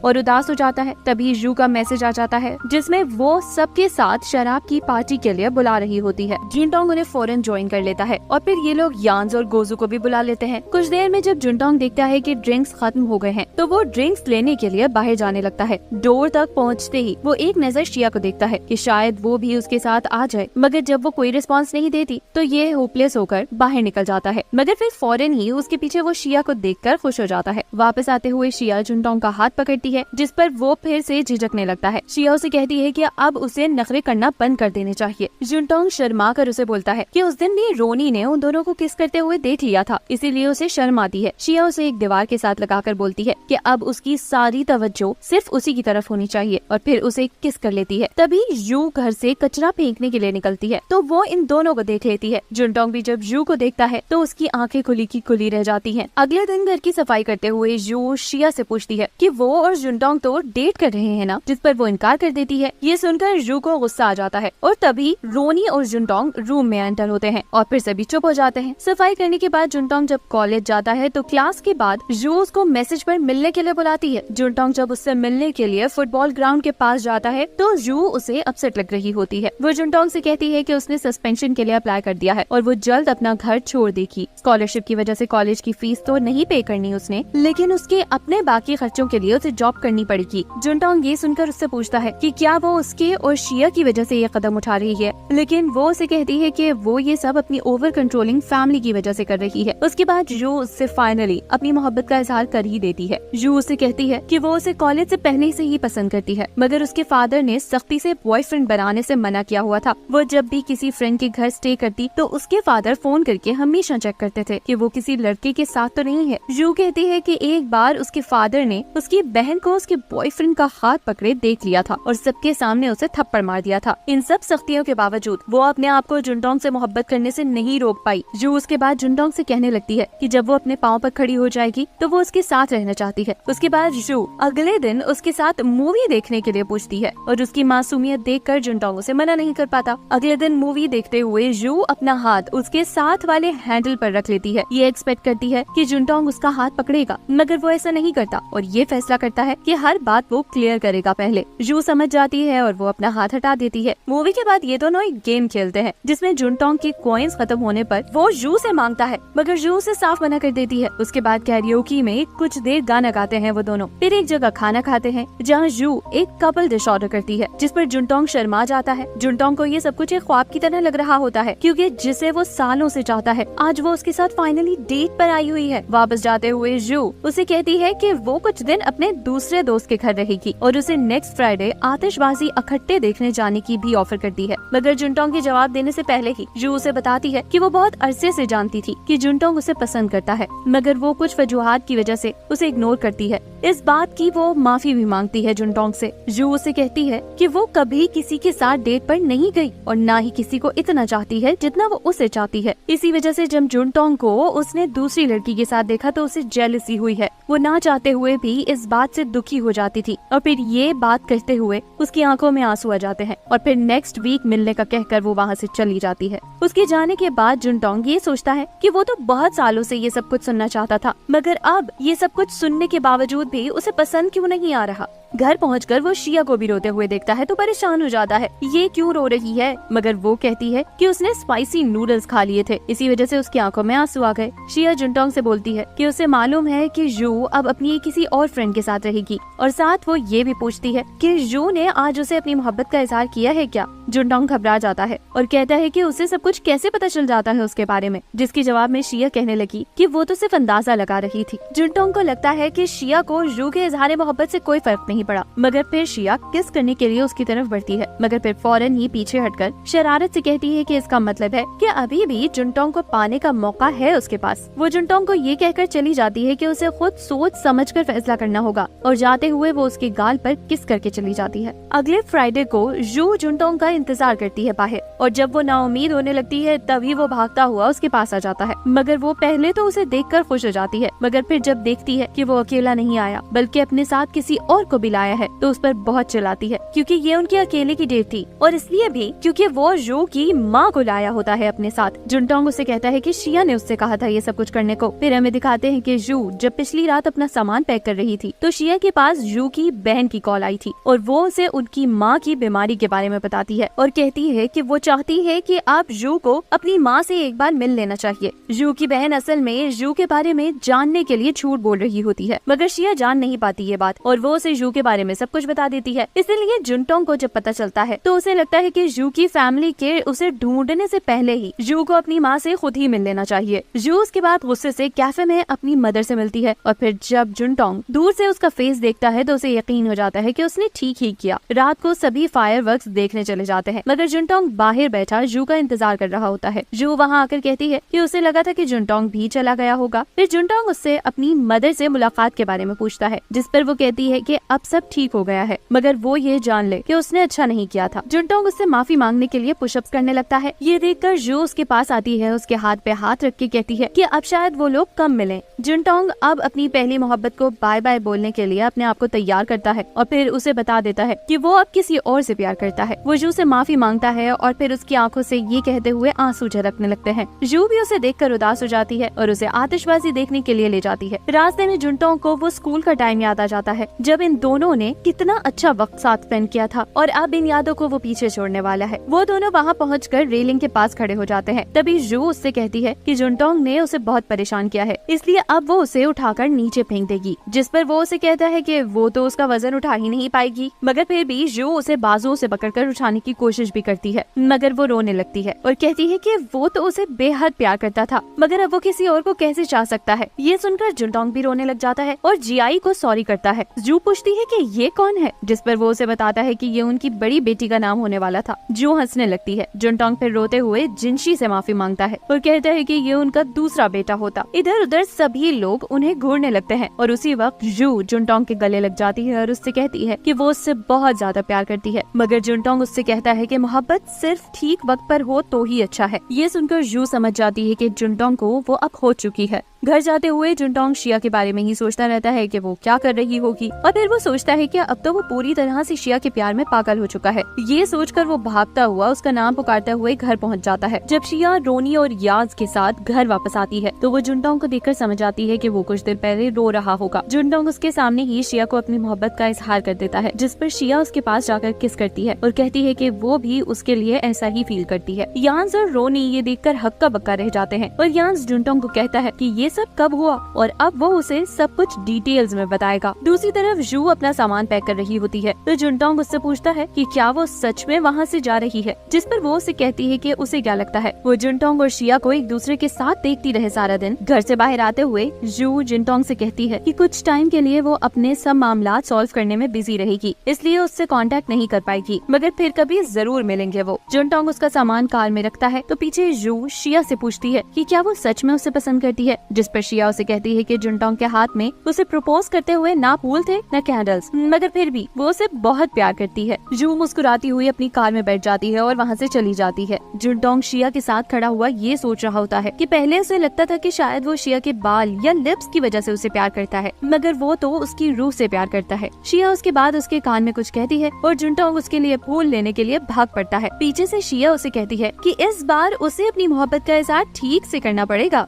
और उदास हो जाता है। तभी यू का मैसेज आ जाता है जिसमें वो सबके साथ शराब की पार्टी के लिए बुला रही होती है। जुनटोंग उन्हें फौरन ज्वाइन कर लेता है और फिर ये लोग यांस और गोजू को भी बुला लेते हैं। कुछ देर में जब जुनटोंग देखता है कि ड्रिंक्स खत्म हो गए हैं तो वो ड्रिंक्स लेने के लिए बाहर जाने लगता है। डोर तक पहुँचते ही वो एक नजर शिया को देखता है कि शायद वो भी उसके साथ आ जाए, मगर जब वो कोई रिस्पॉन्स नहीं देती तो ये होपलेस होकर बाहर निकल जाता है। मगर फिर फौरन ही उसके पीछे वो शिया को देखकर खुश हो जाता है। वापस आते हुए शिया जुनटोंग का हाथ पकड़ती है, जिस पर वो फिर से झिझकने लगता है। शिया उसे कहती है कि अब उसे नखरे करना बंद कर देने चाहिए। जुनटोंग शर्मा कर उसे बोलता है कि उस दिन भी रोनी ने उन दोनों को किस करते हुए देख लिया था, इसीलिए उसे शर्म आती है। शिया उसे एक दीवार के साथ लगाकर बोलती है कि अब उसकी सारी तवज्जो सिर्फ उसी की तरफ होनी चाहिए और फिर उसे किस कर लेती है। तभी यू घर से कचरा फेंकने के लिए निकलती है तो वो इन दोनों को देख लेती है। जुनटोंग भी जब यू को देखता है तो उसकी आंखें खुली की खुली रह जाती हैं। अगले दिन घर की सफाई करते हुए यू शिया से पूछती है कि वो और जुनटोंग तो डेट कर रहे हैं ना, जिस पर वो इनकार कर देती है। ये सुनकर यू को गुस्सा आ जाता है और तभी रोनी और जुनटोंग रूम में एंटर होते हैं और फिर सभी चुप हो जाते हैं। सफाई करने के बाद जुनटोंग जब कॉलेज जाता है तो क्लास के बाद यू उसको मैसेज पर मिलने के लिए बुलाती है। जुनटोंग जब उससे मिलने के लिए फुटबॉल ग्राउंड के पास जाता है तो यू उसे अपसेट लग रही होती है। वो जुनटोंग से कहती है कि उसने सस्पेंशन के लिए अप्लाई कर दिया है और वो जल्द अपना घर छोड़ देगी। स्कॉलरशिप की वजह से कॉलेज की फीस तो नहीं पे करनी उसने, लेकिन उसके अपने बाकी खर्चों के लिए उसे जॉब करनी पड़ेगी। जुनटोंग ये सुनकर उससे पूछता है कि क्या वो उसके और शिया की वजह से ये कदम उठा रही है, लेकिन वो उसे कहती है कि वो ये सब अपनी ओवर कंट्रोलिंग फैमिली की वजह से कर रही है। उसके बाद यू उससे फाइनली अपनी मोहब्बत का इजहार कर ही देती है। यू उसे कहती है कि वो उसे कॉलेज से पहले से ही पसंद करती है, मगर उसके फादर ने सख्ती से बॉयफ्रेंड बनाने से मना किया हुआ था। वो जब भी किसी फ्रेंड के घर स्टे करती तो उसके फादर फोन करके हमेशा चेक करते थे कि वो किसी लड़के के साथ तो नहीं है। यू कहती है कि एक बार उसके फादर ने उसकी बहन को उसके बॉयफ्रेंड का हाथ पकड़े देख लिया था और सबके सामने उसे थप्पड़ मार दिया था। इन सब सख्तियों के बावजूद वो अपने आप को जुनटोंग से मोहब्बत करने से नहीं रोक पाई। यू उसके बाद जुनटोंग से कहने लगती है कि जब वो अपने पाँव पर खड़ी हो जाएगी तो वो उसके साथ रहना चाहती है। उसके बाद यू अगले दिन उसके साथ मूवी देखने के लिए पूछती है और उसकी मासूमियत देखकर जुनटोंग उसे मना नहीं कर पाता। अगले दिन मूवी देखते हुए यू अपना हाथ उसके साथ वाले हैंडल पर रख लेती है। ये एक्सपेक्ट करती है कि जुनटोंग उसका हाथ पकड़ेगा, मगर वो ऐसा नहीं करता और ये फैसला करता है कि हर बात वो क्लियर करेगा पहले। जू समझ जाती है और वो अपना हाथ हटा देती है। मूवी के बाद ये दोनों एक गेम खेलते हैं जिसमें जुनटोंग के कॉइन्स खत्म होने पर वो जू से मांगता है, मगर जू उसे साफ मना कर देती है। उसके बाद कैरियोकी में कुछ देर गाना गाते हैं वो दोनों। फिर एक जगह खाना खाते हैं जहाँ जू एक कपल डिश ऑर्डर करती है, जिस पर जुनटोंग शर्मा जाता है। जुनटोंग को ये सब कुछ एक ख्वाब की तरह लग रहा होता है, क्योंकि जिसे वो सालों से चाहता है आज वो उसके साथ फाइनली डेट पर आई हुई है। वापस जाते हुए जू उसे कहती है कि वो कुछ दिन अपने दूसरे दोस्त के घर रहेगी और उसे नेक्स्ट फ्राइडे आतिशबाजी इकट्ठे देखने जाने की भी ऑफर करती है। मगर जुनटोंग के जवाब देने से पहले ही जू उसे बताती है कि वो बहुत अरसे से जानती थी कि जुनटोंग उसे पसंद करता है, मगर वो कुछ वजूहात की वजह से उसे इग्नोर करती है। इस बात की वो माफी भी मांगती है जुनटोंग से। जू उसे कहती है कि वो कभी किसी के साथ डेट पर नहीं गई और ना ही किसी को इतना चाहती है जितना वो उसे चाहती है। इसी वजह से जब जुनटोंग को उसने दूसरी लड़की के साथ देखा तो उसे जेलसी हुई है। वो ना चाहते हुए भी इस बात से दुखी हो जाती थी और फिर ये बात कहते हुए उसकी आंखों में आंसू आ जाते हैं और फिर नेक्स्ट वीक मिलने का कहकर वो वहाँ से चली जाती है। उसके जाने के बाद जुनटोंग ये सोचता है कि वो तो बहुत सालों से ये सब कुछ सुनना चाहता था, मगर अब ये सब कुछ सुनने के बावजूद भी उसे पसंद क्यों नहीं आ रहा। घर पहुंचकर वो शिया को भी रोते हुए देखता है तो परेशान हो जाता है, ये क्यों रो रही है, मगर वो कहती है कि उसने स्पाइसी नूडल्स खा लिए थे, इसी वजह से उसकी आंखों में आंसू आ गए। शिया जुनटोंग से बोलती है कि उसे मालूम है कि जू अब अपनी किसी और फ्रेंड के साथ रहेगी और साथ वो ये भी पूछती है कि जू ने आज उसे अपनी मोहब्बत का इजहार किया है क्या। जुनटोंग घबरा जाता है और कहता है कि उसे सब कुछ कैसे पता चल जाता है उसके बारे में, जिसके जवाब में शिया कहने लगी कि वो तो सिर्फ अंदाजा लगा रही थी। जुनटोंग को लगता है कि शिया को जू के इजहार मोहब्बत से कोई फर्क नहीं पड़ा, मगर फिर शिया किस करने के लिए उसकी तरफ बढ़ती है, मगर फिर फौरन ही पीछे हटकर शरारत से कहती है कि इसका मतलब है कि अभी भी जुनटोंग को पाने का मौका है उसके पास। वो जुनटोंग को ये कहकर चली जाती है कि उसे खुद सोच समझकर फैसला करना होगा और जाते हुए वो उसके गाल पर किस करके चली जाती है। अगले फ्राइडे को जू जुनटोंग का इंतजार करती है बाहर और जब वो नाउम्मीद होने लगती है तभी वो भागता हुआ उसके पास आ जाता है, मगर वो पहले तो उसे देखकर खुश हो जाती है, मगर फिर जब देखती है कि वो अकेला नहीं आया बल्कि अपने साथ किसी और को भी लाया है तो उस पर बहुत चिल्लाती है, क्योंकि ये उनके अकेले की डेट थी और इसलिए भी क्योंकि वो जू की माँ को लाया होता है अपने साथ। जुनटोंग उसे कहता है कि शिया ने उससे कहा था ये सब कुछ करने को। फिर हमें दिखाते हैं कि जू जब पिछली रात अपना सामान पैक कर रही थी तो शिया के पास जू की बहन की कॉल आई थी और वो उसे उनकी माँ की बीमारी के बारे में बताती है और कहती है कि वो चाहती है कि आप जू को अपनी माँ से एक बार मिल लेना चाहिए। जू की बहन असल में जू के बारे में जानने के लिए झूठ बोल रही होती है, मगर शिया जान नहीं पाती ये बात और वो उसे जू के बारे में सब कुछ बता देती है। इसलिए जुनटोंग को जब पता चलता है तो उसे लगता है कि जू की फैमिली के उसे ढूंढने से पहले ही जू को अपनी माँ से खुद ही मिल लेना चाहिए। जू उसके बाद गुस्से से कैफे में अपनी मदर से मिलती है और फिर जब जुनटोंग दूर से उसका फेस देखता है तो उसे यकीन हो जाता है कि उसने ठीक ही किया। रात को सभी फायरवर्क्स देखने चले जाते हैं, मगर जुनटोंग बाहर बैठा जू का इंतजार कर रहा होता है। जू वहाँ आकर कहती है कि उसे लगा था कि जुनटोंग भी चला गया होगा। फिर जुनटोंग उससे अपनी मदर से मुलाकात के बारे में पूछता है, जिस पर वो कहती है कि अब सब ठीक हो गया है, मगर वो ये जान ले कि उसने अच्छा नहीं किया था। जुनटोंग उससे माफी मांगने के लिए पुशअप्स करने लगता है। ये देखकर जू उसके पास आती है, उसके हाथ पे हाथ रख के कहती है कि अब शायद वो लोग कम मिलें। जुनटोंग अब अपनी पहली मोहब्बत को बाय बाय बोलने के लिए अपने आप को तैयार करता है और फिर उसे बता देता है कि वो अब किसी और से प्यार करता है। वो जू से माफी मांगता है और फिर उसकी आंखों से ये कहते हुए आंसू झलकने लगते हैं। जू भी उसे देखकर उदास हो जाती है और उसे आतिशबाजी देखने के लिए ले जाती है। रास्ते में जुनटोंग को वो स्कूल का टाइम याद आ जाता है जब इन दोनों ने कितना अच्छा वक्त साथ स्पेंड किया था और अब इन यादों को वो पीछे छोड़ने वाला है। वो दोनों वहाँ पहुंचकर रेलिंग के पास खड़े हो जाते हैं। तभी जू उससे कहती है कि जुनटोंग ने उसे बहुत परेशान किया है, इसलिए अब वो उसे उठाकर नीचे फेंक देगी, जिस पर वो उसे कहता है कि वो तो उसका वजन उठा ही नहीं पाएगी, मगर फिर भी जू उसे बाजुओं से पकड़कर उठाने की कोशिश भी करती है, मगर वो रोने लगती है और कहती है कि वो तो उसे बेहद प्यार करता था, मगर अब वो किसी और को कैसे चाह सकता है। ये सुनकर जुनटोंग भी रोने लग जाता है और जियाई को सॉरी करता है। जू पूछती है कि ये कौन है, जिस पर वो उसे बताता है कि ये उनकी बड़ी बेटी का नाम होने वाला था। जू हंसने लगती है। जुनटोंग फिर रोते हुए जिनशी से माफी मांगता है और कहता है कि ये उनका दूसरा बेटा होता। इधर उधर सभी लोग उन्हें घूरने लगते हैं और उसी वक्त जू जुनटोंग के गले लग जाती है और उससे कहती है कि वो उससे बहुत ज्यादा प्यार करती है, मगर जुनटोंग उससे कहता है कि मोहब्बत सिर्फ ठीक वक्त पर हो तो ही अच्छा है। ये सुनकर जू समझ जाती है कि जुनटोंग को वो अब खो चुकी है। घर जाते हुए जुनटोंग शिया के बारे में ही सोचता रहता है कि वो क्या कर रही होगी, और फिर वो सोचता है कि अब तो वो पूरी तरह से शिया के प्यार में पागल हो चुका है। ये सोचकर वो भागता हुआ उसका नाम पुकारते हुए घर पहुंच जाता है। जब शिया, रोनी और याज के साथ घर वापस आती है तो वो जुनटोंग को देखकर समझ आती है कि वो कुछ देर पहले रो रहा होगा। जुनटोंग उसके सामने ही शिया को अपनी मोहब्बत का इजहार कर देता है, जिस पर शिया उसके पास जाकर किस करती है और कहती है कि वो भी उसके लिए ऐसा ही फील करती है। यान्स और रोनी ये देखकर हक्का बक्का रह जाते हैं और यान्स जुनटोंग को कहता है कि ये सब कब हुआ और अब वो उसे सब कुछ डिटेल्स में बताएगा। दूसरी तरफ जू अपना सामान पैक कर रही होती है तो जुनटोंग उससे पूछता है कि क्या वो सच में वहाँ से जा रही है, जिस पर वो उसे कहती है कि उसे क्या लगता है। वो जुनटोंग और शिया को एक दूसरे के साथ देखती रहे सारा दिन। घर से बाहर आते हुए जू जुनटोंग से कहती है कि कुछ टाइम के लिए वो अपने सब मामला सॉल्व करने में बिजी रहेगी, इसलिए उससे कांटेक्ट नहीं कर पाएगी, मगर फिर कभी जरूर मिलेंगे वो। जुनटोंग उसका सामान कार में रखता है तो पीछे जू शिया से पूछती है कि क्या वो सच में उसे पसंद करती है, जिस पर शिया उसे कहती है कि जुनटोंग के हाथ में उसे प्रपोज करते हुए ना फूल थे न कैंडल्स, मगर फिर भी वो उसे बहुत प्यार करती है। जू मुस्कुराती हुई अपनी कार में बैठ जाती है और वहाँ से चली जाती है। जुनटोंग शिया के साथ खड़ा हुआ ये सोच रहा होता है कि पहले उसे लगता था कि शायद वो शिया के बाल या लिप्स की वजह से उसे प्यार करता है, मगर वो तो उसकी रूह से प्यार करता है। शिया उसके बाद उसके कान में कुछ कहती है और जुनटोंग उसके लिए फूल लेने के लिए भाग पड़ता है। पीछे से शिया उसे कहती है कि इस बार उसे अपनी मोहब्बत का इजहार ठीक से करना पड़ेगा,